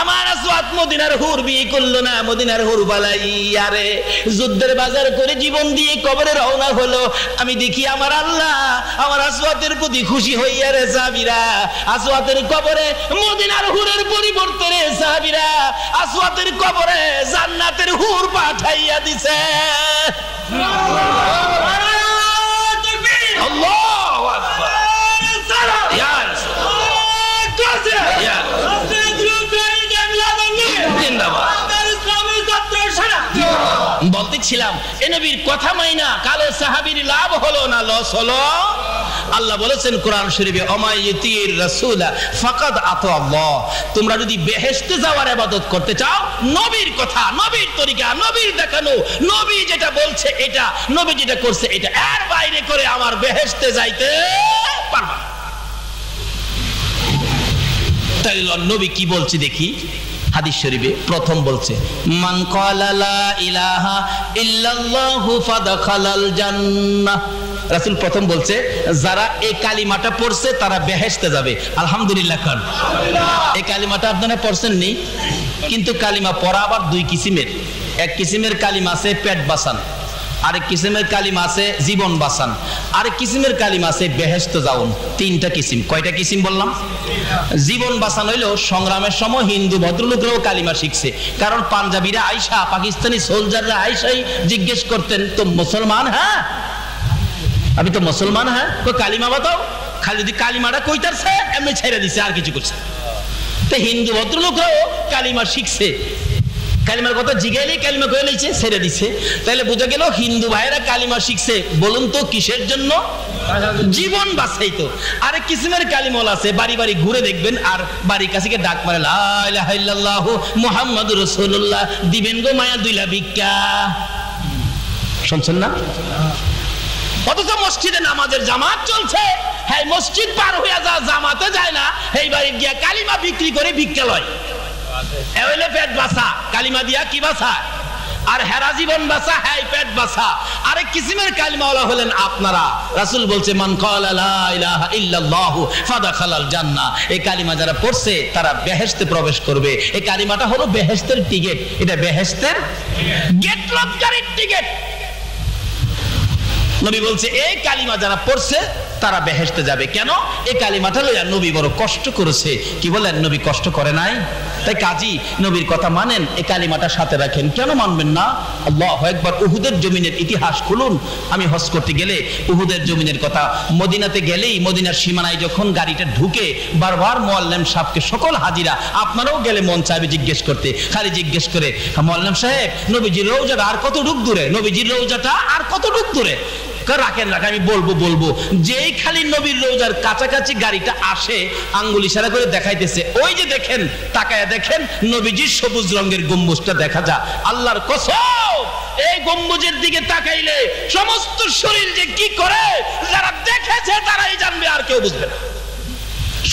আমার আসওয়াদ মদিনার হুর বিয়ে করলো না মদিনার হুর বালাইয়া রে যুদ্ধের বাজার করে জীবন দিয়ে কবরে রওনা হলো আমি দেখি আমার আল্লাহ আমার আসওয়াদের প্রতি খুশি হইয়া রে সাহাবীরা আসওয়াদের কবরে মদিনার হুরের পরিবর্তে রে সাহাবীরা আসওয়াদের কবরে জান্নাতের হুর পাঠাইয়া দিছে আল্লাহু আকবার ইয়া বলতেছিলাম এ নবীর কথা মাইনা কালো সাহাবীর লাভ হলো না লস হলো আল্লাহ বলেছেন কোরআন শরীফে অমাইয়িতির রাসূলা ফাকাদ আতা আল্লাহ তোমরা যদি বেহেশতে যাওয়ার ইবাদত করতে চাও নবীর কথা নবীর তরিকা নবীর দেখানো নবী যেটা বলছে এটা নবী যেটা করছে এটা এর বাইরে করে আমার বেহেশতে যাইতে পারবা তাইলে নবী কি বলছে দেখি হাদিস শরীফে প্রথম বলছে মান ক্বালা লা ইলাহা ইল্লাল্লাহু ফাদখালাল জান্নাহ রাসূল প্রথম বলছে যারা এই কালিমাটা পড়ছে তারা বেহেশতে যাবে আলহামদুলিল্লাহ খান এই কালিমাটা আপনারা পড়ছেন নি কিন্তু কালিমা পড়া আবার দুই কিসিমের এক কিসিমের কালিমা আছে পেট বাসান আরেক কিসিমের কালিমা আছে জীবন বাঁচান, আরেক কিসিমের কালিমা আছে বেহেশতে যাউন। তিনটা কিসিম। কয়টা কিসিম বললাম? জীবন বাঁচান হইলো সংগ্রামের সময় হিন্দু ভদ্রলোকরাও কালিমা শিখছে, কারণ পাঞ্জাবিরা আইসা, পাকিস্তানি সোলজাররা আইসাই জিজ্ঞেস করতেন, তো মুসলমান? হ্যাঁ, আমি তো মুসলমান। হ্যাঁ, তো কালিমা বাতাও। খালি যদি কালিমাটা কইতারছে এমনি ছেড়ে দিছে, আর কিছু করছে। তো হিন্দু ভদ্রলোকরাও কালিমা শিখছে, কালিমার কথা জিগাইলেই কালিমা কয়ে নিয়েছে, ছেড়ে দিছে। তাহলে বোঝা গেল হিন্দু ভাইয়েরা কালিমা শিখছে, বলুন তো কিসের জন্য? জীবন বাঁচাইতো। আরেক কিসিমের কালিমল আছে, বাড়ি বাড়ি ঘুরে দেখবেন আর বাড়ির কাছে ডাক মারে, লা ইলাহা ইল্লাল্লাহু মুহাম্মাদুর রাসূলুল্লাহ, দিবেন গো মায়া দুইলা ভিক্ষা। শুনছেন না? অথচ মসজিদে নামাজের জামাত চলছে, হ্যাঁ মসজিদ পার হইয়া যা জামাতে যায় না, এই বাড়ি গিয়া কালিমা বিক্রি করে ভিক্ষা লয়। এওলে পেট বাঁচা, কালিমা দিয়া কি বাঁচা? আর হেরা জীবন বাঁচা, হ্যাঁ পেট বাঁচা। আরেক কিসিমের কালিমাওয়ালা হলেন আপনারা। রাসূল বলছে, মান ক্বালা লা ইলাহা ইল্লাল্লাহু ফাদাখালাল জান্নাহ। এই কালিমা যারা পড়ছে তারা বেহেশতে প্রবেশ করবে। এই কালিমাটা হলো বেহেশতের টিকিট, এটা বেহেশতের গেট লটকারির টিকিট। নবী বলছে এই কালিমা যারা পড়ছে তারা বেহেশতে যাবে। কেন? এই কালিমাটা লইয়া নবী বড় কষ্ট করেছে। কি বলেন, নবী কষ্ট করে নাই? তাই কাজী নবীর কথা মানেন, এই কালিমাটা সাথে রাখেন। কেন মানবেন না? আল্লাহু আকবার। উহুদের জমিনের ইতিহাস খুলুন। আমি হজ করতে গেলে উহুদের জমিনের কথা, মদিনাতে গেলেই মদিনার সীমানায় যখন গাড়িটা ঢুকে বারবার মুআল্লিম সাহেবকে, সকল হাজিরা, আপনারাও গেলে মন চাইবে জিজ্ঞেস করতে, খালি জিজ্ঞেস করে, মুআল্লিম সাহেব নবীজির রওজাটা আর কতটুক দূরে? নবীজির রওজাটা আর কতটুক দূরে? রাখেন রাখেন, আমি বলবো। যেই খালি নবীর রওজার কাছাকাছি গাড়িটা আসে, আঙ্গুল ইশারা করে দেখাইতেছে, ওই যে দেখেন, তাকায়া দেখেন, নবীজির সবুজ রঙের গম্বুজটা দেখা যায়। আল্লাহর কসম, এই গম্বুজের দিকে তাকাইলে সমস্ত শরীর যে কি করে, যারা দেখেছে তারাই জানবে, আর কেউ বুঝবে না।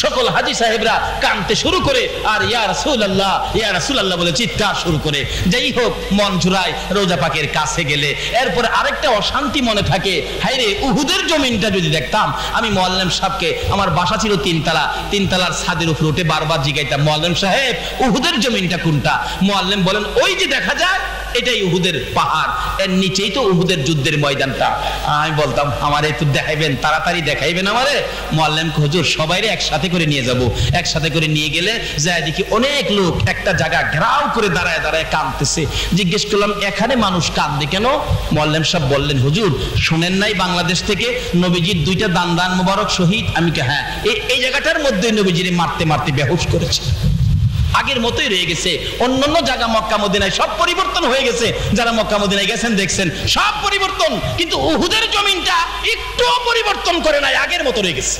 সকল হাজী সাহেবরা কাঁদতে শুরু করে আর ইয়া রাসূলুল্লাহ, ইয়া রাসূলুল্লাহ বলে চিৎকার শুরু করে। যাই হোক, মন জুড়ায় রোজা পাকের কাছে গেলে। এরপরে আরেকটা অশান্তি মনে থাকে, হায়রে উহুদের জমিনটা যদি দেখতাম। আমি মুআল্লিম সাহেবকে, আমার বাসা ছিল তিনতলার ছাদের উপর উঠে বারবার জিজ্ঞাইতাম, মুআল্লিম সাহেব উহুদের জমিনটা কোনটা? মুআল্লিম বলেন, ওই যে দেখা যায় এটাই উহুদের পাহাড়, এর নিচেই তো উহুদের যুদ্ধের ময়দানটা। আমি বলতাম, আমারে একটু দেখাইবেন, তাড়াতাড়ি দেখাইবেন আমারে। মুআল্লিম হুজুর সবাইরে একসাথে করে নিয়ে যাব। একসাথে করে নিয়ে গেলে যায় দেখি অনেক লোক একটা জায়গা ঘেরাও করে দাঁড়ায় দাঁড়ায় কাঁদতেছে। জিজ্ঞেস করলাম, এখানে মানুষ কাঁদে কেন? মুআল্লিম সাহেব বললেন, হুজুর শুনেন নাই বাংলাদেশ থেকে নবীজির দুইটা দান মোবারক শহীদ? আমি কে, হ্যাঁ, এই জায়গাটার মধ্যে নবীজিরে মারতে মারতে বেহুশ করেছে। আগের মতোই রয়ে গেছে। অন্যান্য জায়গা মক্কা মদিনায় সব পরিবর্তন হয়ে গেছে, যারা মক্কা মদিনায় গেছেন দেখছেন সব পরিবর্তন, কিন্তু উহুদের জমিনটা একটু পরিবর্তন করে নাই, আগের মতো রয়ে গেছে।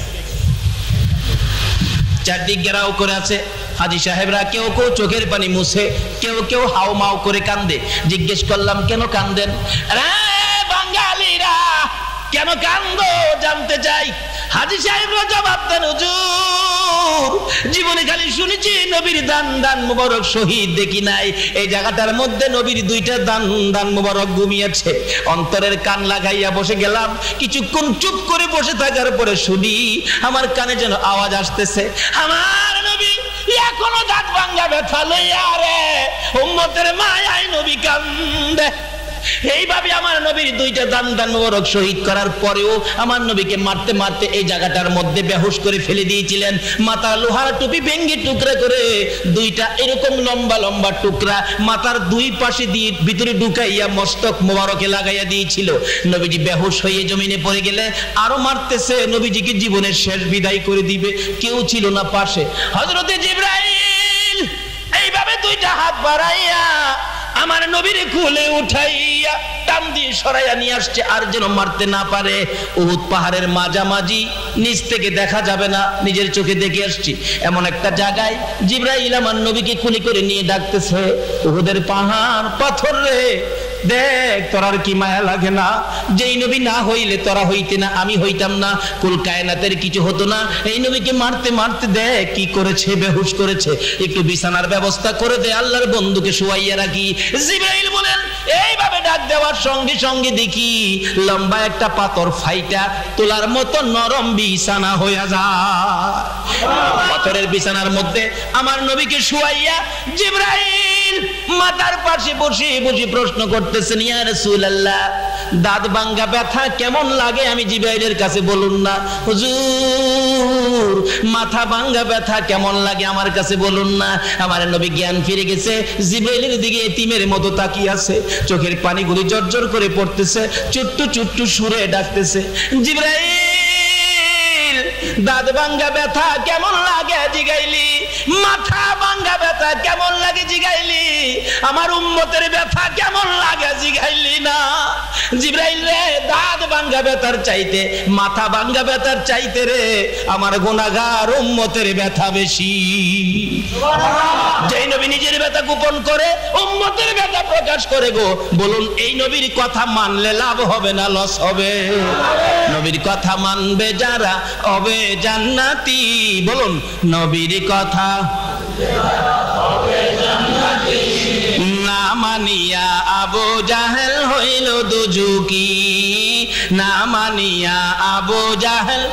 চারদিক ঘেরাও করে আছে। হাজী সাহেবরা কেউ কেউ চোখের পানি মুছে, কেউ কেউ হাও মাও করে কান্দে। জিজ্ঞেস করলাম, কেন কান্দেন? বাঙালিরা কেন কান্দো জানতে চাই। হাজী সাহেবরা জবাব দেন, হুজুর জীবনে খালি শুনেছি নবীর দান মুবারক শহীদ, দেখি নাই এই জায়গাটার মধ্যে নবীর দুইটা দান মুবারক ঘুমিয়েছে। অন্তরের কান লাগাইয়া বসে গেলাম। কিছুক্ষণ চুপ করে বসে থাকার পরে শুনি আমার কানে যেন আওয়াজ আসতেছে, আমার নবী এখনো দাঁত ভাঙ্গা ব্যথা লইয়া রে, উম্মতের মায়ায় নবী কান্দে। এইভাবে আমার নবীর দুইটা দান মোবারক শহীদ করার পরেও আমার নবীকে মারতে মারতে এই জায়গাটার মধ্যে বেহুশ করে ফেলে দিয়েছিলেন। মাথার লোহার টুপি ভেঙে টুকরা করে দুইটা এরকম লম্বা লম্বা টুকরা মাথার দুই পাশে দিয়ে ভিতরে ঢুকাইয়া মস্তক মোবারকে লাগাইয়া দিয়েছিল। নবীজি বেহুশ হয়ে জমিনে পড়ে গেলে আরো মারতেছে, নবীজিকে জীবনের শেষ বিদায় করে দিবে। কেউ ছিল না পাশে। হযরতে জিবরাইল এইভাবে দুইটা হাত বাড়াইয়া আমার নবীরে কোলে উঠাইয়া টান দিয়ে সরাইয়া নিয়ে আসছে, আর যেন মারতে না পারে। উহুদ পাহাড়ের মাঝামাঝি, নিচ থেকে দেখা যাবে না, নিজের চোখে দেখে আসছি এমন একটা জায়গায় জিবরাইল আমার নবীকে কোলে করে নিয়ে ডাকতেছে, উহুদের পাহাড় পাথর রে, দেখ তোর আর কি মায়া লাগে না? যেই নবী না হইলে তোরা হইতে না, আমি হইতাম না, কুল কায়নাতের কিছু হতো না। এই নবীকে মারতে মারতে দেখ কি করেছে, বেহুশ করেছে। একটু বিছানার ব্যবস্থা করে দে, আল্লাহর বন্ধুকে শুয়াইয়া রাখি। জিবরাইল বলেন, এইভাবে ডাক দেওয়ার সঙ্গে সঙ্গে দেখি লম্বা একটা পাথর ফাইটা তোলার মতো নরম বিছানা হইয়া যায়। পাথরের বিছানার মধ্যে আমার নবীকে শুয়াইয়া জিবরাইল মাথার পাশে বসে বসে প্রশ্ন করতেছেন, ইয়া রাসূলুল্লাহ দাঁত ভাঙ্গা ব্যথা কেমন লাগে আমি জিবরাইলের কাছে বলুন না। হুজুর মাথা ভাঙ্গা ব্যথা কেমন লাগে আমার কাছে বলুন না। আমার নবী জ্ঞান ফিরে গেছে, জিবরাইলের দিকে এতিমের মতো তাকিয়ে আছে, চোখের পানিগুলি জর্জর করে পড়তেছে, চুট্টু চুট্টু সুরে ডাকতেছে, জিবরাইল দাঁত ভাঙ্গা ব্যথা কেমন লাগে জিগাইলি, মাথা ভাঙ্গা ব্যথা কেমন লাগে জিগাইলি, আমার উম্মতের ব্যথা কেমন লাগে জিগাইলি না। জিবরাইল রে, দাঁত ভাঙ্গা ব্যথার চাইতে মাথা ভাঙ্গা ব্যথার চাইতে রে আমার গুনাহগার উম্মতের ব্যথা বেশি। যেই নবী নিজের ব্যথা গোপন করে উম্মতের ব্যথা প্রকাশ করে গো, বলুন এই নবীর কথা মানলে লাভ হবে না লস হবে? নবীর কথা মানবে যারা হবে জান্নাতি। বলুন নবীর কথা না মানিয়া আবু জাহেল হইল দুজুকি, না মানিয়া আবু জাহেল।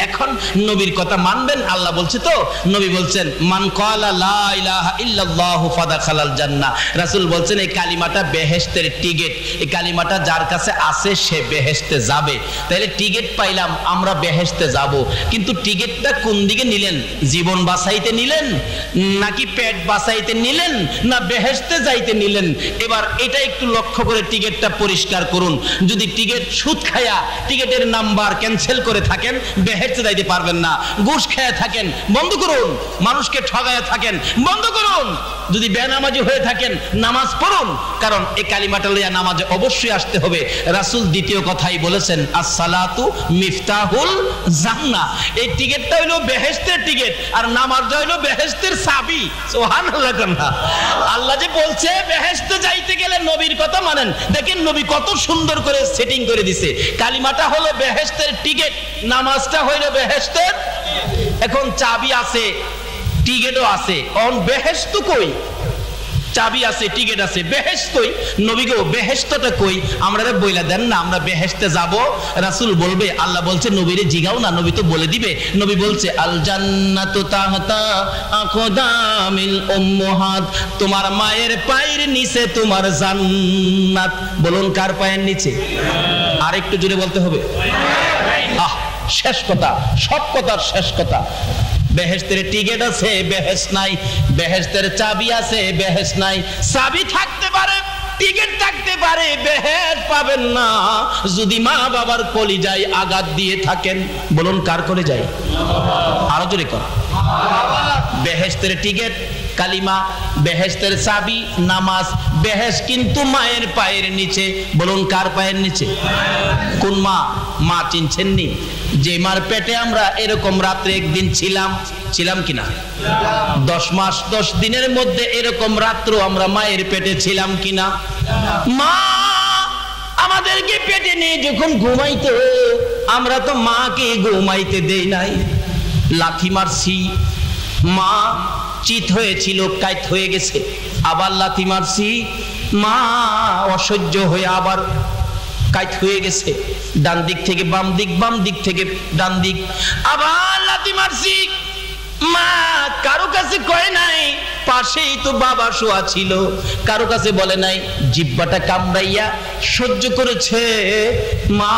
এখন নবীর কথা মানবেন, আল্লাহ বলছে তো, নবী বলছেন মান ক্বালা লা ইলাহা ইল্লাল্লাহু ফাদাখালাল জান্নাহ। রাসূল বলছেন এই কালিমাটা বেহেশতের টিকেট, এই কালিমাটা যার কাছে আছে সে বেহেশতে যাবে। তাহলে টিকেট পাইলাম, আমরা বেহেশতে যাব, কিন্তু টিকেটটা কোন দিকে নিলেন? জীবন বাঁচাইতে নিলেন, নাকি পেট বাঁচাইতে নিলেন, না বেহেশতে যাইতে নিলেন? এবার এটা একটু লক্ষ্য করে টিকেটটা পরিষ্কার করুন। যদি টিকেট সুদ খায়া টিকেটের নাম্বার ক্যান্সেল করে থাকেন বেহেশতে যাইতে পারবেন না। ঘুষ খেয়ে থাকেন বন্ধ করুন, মানুষকে ঠগায়া থাকেন বন্ধ করুন। যদি বেনামাজি হয়ে থাকেন নামাজ পড়ুন, কারণ এই কালিমাটা লইয়া নামাজে অবশ্যই আসতে হবে। রাসূল দ্বিতীয় কথাই বলেছেন আসসালাতু মিফতাহুল জান্নাহ। এই টিকেটটা হইলো বেহেশতের টিকেট, আর নামাজটা হইলো বেহেশতের চাবি। সুবহানাল্লাহ। আল্লাহ যে বলছে বেহেশতে যাইতে গেলে নবীর কথা মানেন, দেখেন নবী কত সুন্দর করে সেটিং করে দিছে। কালিমাটা হলো বেহেশতের টিকেট, নামাজটা হইলো বেহেশতের। এখন চাবি আছে, টিকেটও আছে, অন বেহেশত কই? চাবি আছে, টিকেট আছে, বেহেশত কই? নবী গো বেহেশতটা কই? আমরা বইলা দেন না আমরা বেহেশতে যাব। রাসূল বলবে, আল্লাহ বলছে নবীরে জিগাও না, নবী তো বলে দিবে। নবী বলছে আল জান্নাতু তাহতা আকদামিল উম্মাহাত, তোমার মায়ের পায়ের নিচে তোমার জান্নাত। বলুন কার পায়ের নিচে? আর একটু জোরে বলতে হবে। আহ, শেষ কথা, সব কথার শেষ কথা। বেহেশতের টিকেট আছে, বেহেশত নাই। বেহেশতের চাবি আছে, বেহেশত নাই। চাবি থাকতে পারে, টিকেট থাকতে পারে, বেহেশত পাবেন না যদি মা বাবার কলিজায় আঘাত দিয়ে থাকেন। বলুন কার কলিজায়? আরো জোরে কর। বেহেশতের টিকেট কালিমা, বেহেশতের চাবি নামাজ। বেহেশত কিন্তু মায়ের পায়ের নিচে। বলুন কার পায়ের নিচে? কোন মা? মা চিনছেন নি? যে মার পেটে আমরা এরকম রাত্রে একদিন ছিলাম কিনা? 10 মাস 10 দিনের মধ্যে এরকম রাত্র আমরা মায়ের পেটে ছিলাম কিনা? মা আমাদেরকে পেটে নিয়ে যখন ঘুমাইতো, আমরা তো মাকে ঘুমাইতে দেই নাই, লাথি মারছি, মা চিত হয়েছিল, কাইত হয়ে গেছে, আবার লাথি মারছি, মা অসহ্য হয়ে আবার কাইত হয়ে গেছে, ডান দিক থেকে বাম দিক, বাম দিক থেকে ডান দিক, আবার লাথি মারছি। মা কারো কাছে কয় নাই, পাশেই তো বাবা শোয়া ছিল, কারো কাছে বলে নাই। জিহ্বাটা কামড়াইয়া সহ্য করেছে, মা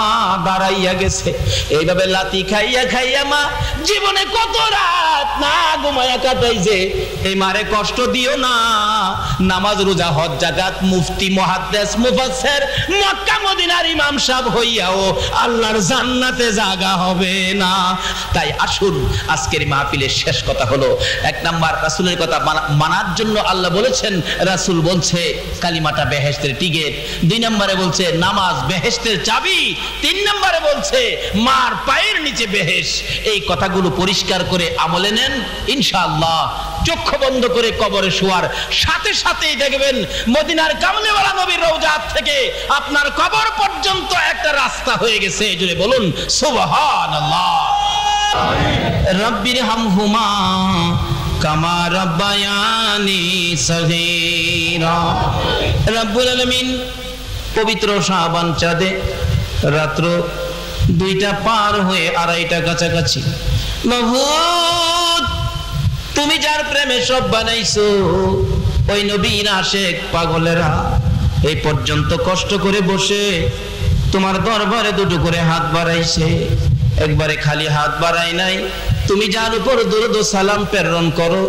দাঁড়াইয়া গেছে। এইভাবে লাথি খাইয়া খাইয়া মা জীবনে কত রাত না ঘুমাইয়া কাটাইছে। এই মারে কষ্ট দিও না। নামাজ রোজা হজ জাকাত মুফতি মুহাদ্দিস মুফাসসির মক্কা মদিনার ইমাম সাহেব হইয়াও আল্লাহর জান্নাতে জায়গা হবে না। তাই আসুন, আজকের মাহফিলের শেষ কথা হলো, 1 নাম্বার রাসূলের কথা মানার জন্য আল্লাহ বলেছেন, রাসূল বলছে কালিমাটা বেহেশতের টিকেট। 2 নম্বরে বলছে নামাজ বেহেশতের চাবি। 3 নম্বরে বলছে মার পায়ের নিচে বেহেশ। এই কথাগুলো পরিষ্কার করে আমলে নেন, ইনশাআল্লাহ চক্ষু বন্ধ করে কবরে শোয়ার সাথে সাথেই দেখবেন মদিনার কামলিওয়ালা নবীর রওজা থেকে আপনার কবর পর্যন্ত একটা রাস্তা হয়ে গেছে। জুড়ে বলুন সুবহানাল্লাহ। রব্বির হামহুমা কামা রাব্বায়ানি সগীরা। রব্বুল আলামিন পবিত্র শাবান চাঁদে রাত্র 2টা পার হয়ে 2:30 কাছাকাছি, মাহবুব তুমি যার প্রেমে সব বানাইছো, ওই নবীর আশিক পাগলেরা এই পর্যন্ত কষ্ট করে বসে তোমার দরবারে দুটো করে হাত বাড়াইছে, একবারে খালি হাত বাড়াই নাই, তুমি যার উপর দরুদ ও সালাম প্রেরণ করো,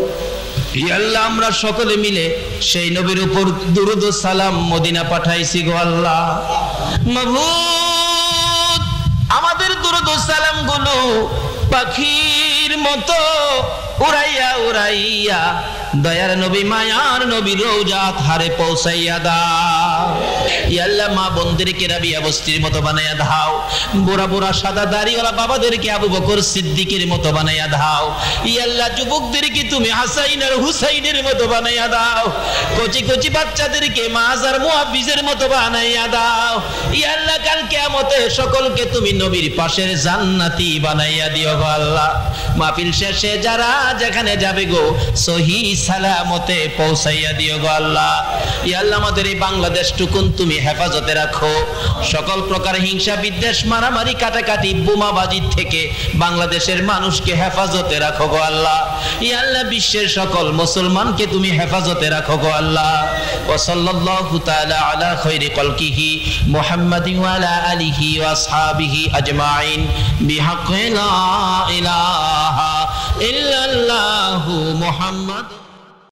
ইয়া আল্লাহ আমরা সকলে মিলে সেই নবীর উপর দরুদ ও সালাম মদিনা পাঠাইছি গো আল্লাহ। মাবুদ আমাদের দরুদ ও সালাম গুলো পাখির মতো উড়াইয়া উড়াইয়া দয়ার নবী মায়ার নবী রওজাত হারে পৌঁছাইয়া দাও। ইয়া আল্লাহ মা বোনদেরকে রাবিয়া বস্তির মতো বানাইয়া দাও, বুড়া বুড়া সাদা দাড়িওয়ালা বাবাদেরকে আবু বকর সিদ্দিকের মতো বানাইয়া দাও। ইয়া আল্লাহ যুবকদেরকে তুমি হাসাইন আর হুসাইনের মতো বানাইয়া দাও, কচি কচি বাচ্চাদেরকে মাজ আর মুহাফিজের মতো বানাইয়া দাও। ইয়া আল্লাহ কাল কিয়ামতে সকলকে তুমি নবীর পাশের জান্নাতি বানাইয়া দিও গো আল্লাহ। মাহফিল শেষে যারা যেখানে যাবে গো সহি সালামতে পৌঁছাইয়া দিও গো আল্লাহ। ইয়া আল্লাহ আমাদের এই বাংলাদেশ টুকুন তুমি হেফাজতে রাখো, সকল প্রকার হিংসা বিদ্বেষ মারামারি কাটাকাটি বোমাবাজি থেকে বাংলাদেশের মানুষকে হেফাজতে রাখো গো আল্লাহ। ইয়া আল্লাহ বিশ্বের সকল মুসলমানকে তুমি হেফাজতে রাখো গো আল্লাহ। ওয়া সাল্লাল্লাহু তাআলা আলা খায়রি খালকিহি মুহাম্মাদিন ওয়া আলা আলিহি ওয়া আসহাবিহি আজমাইন বিহাক্কি লা ইলাহা ইল্লাল্লাহু মুহাম্মাদ।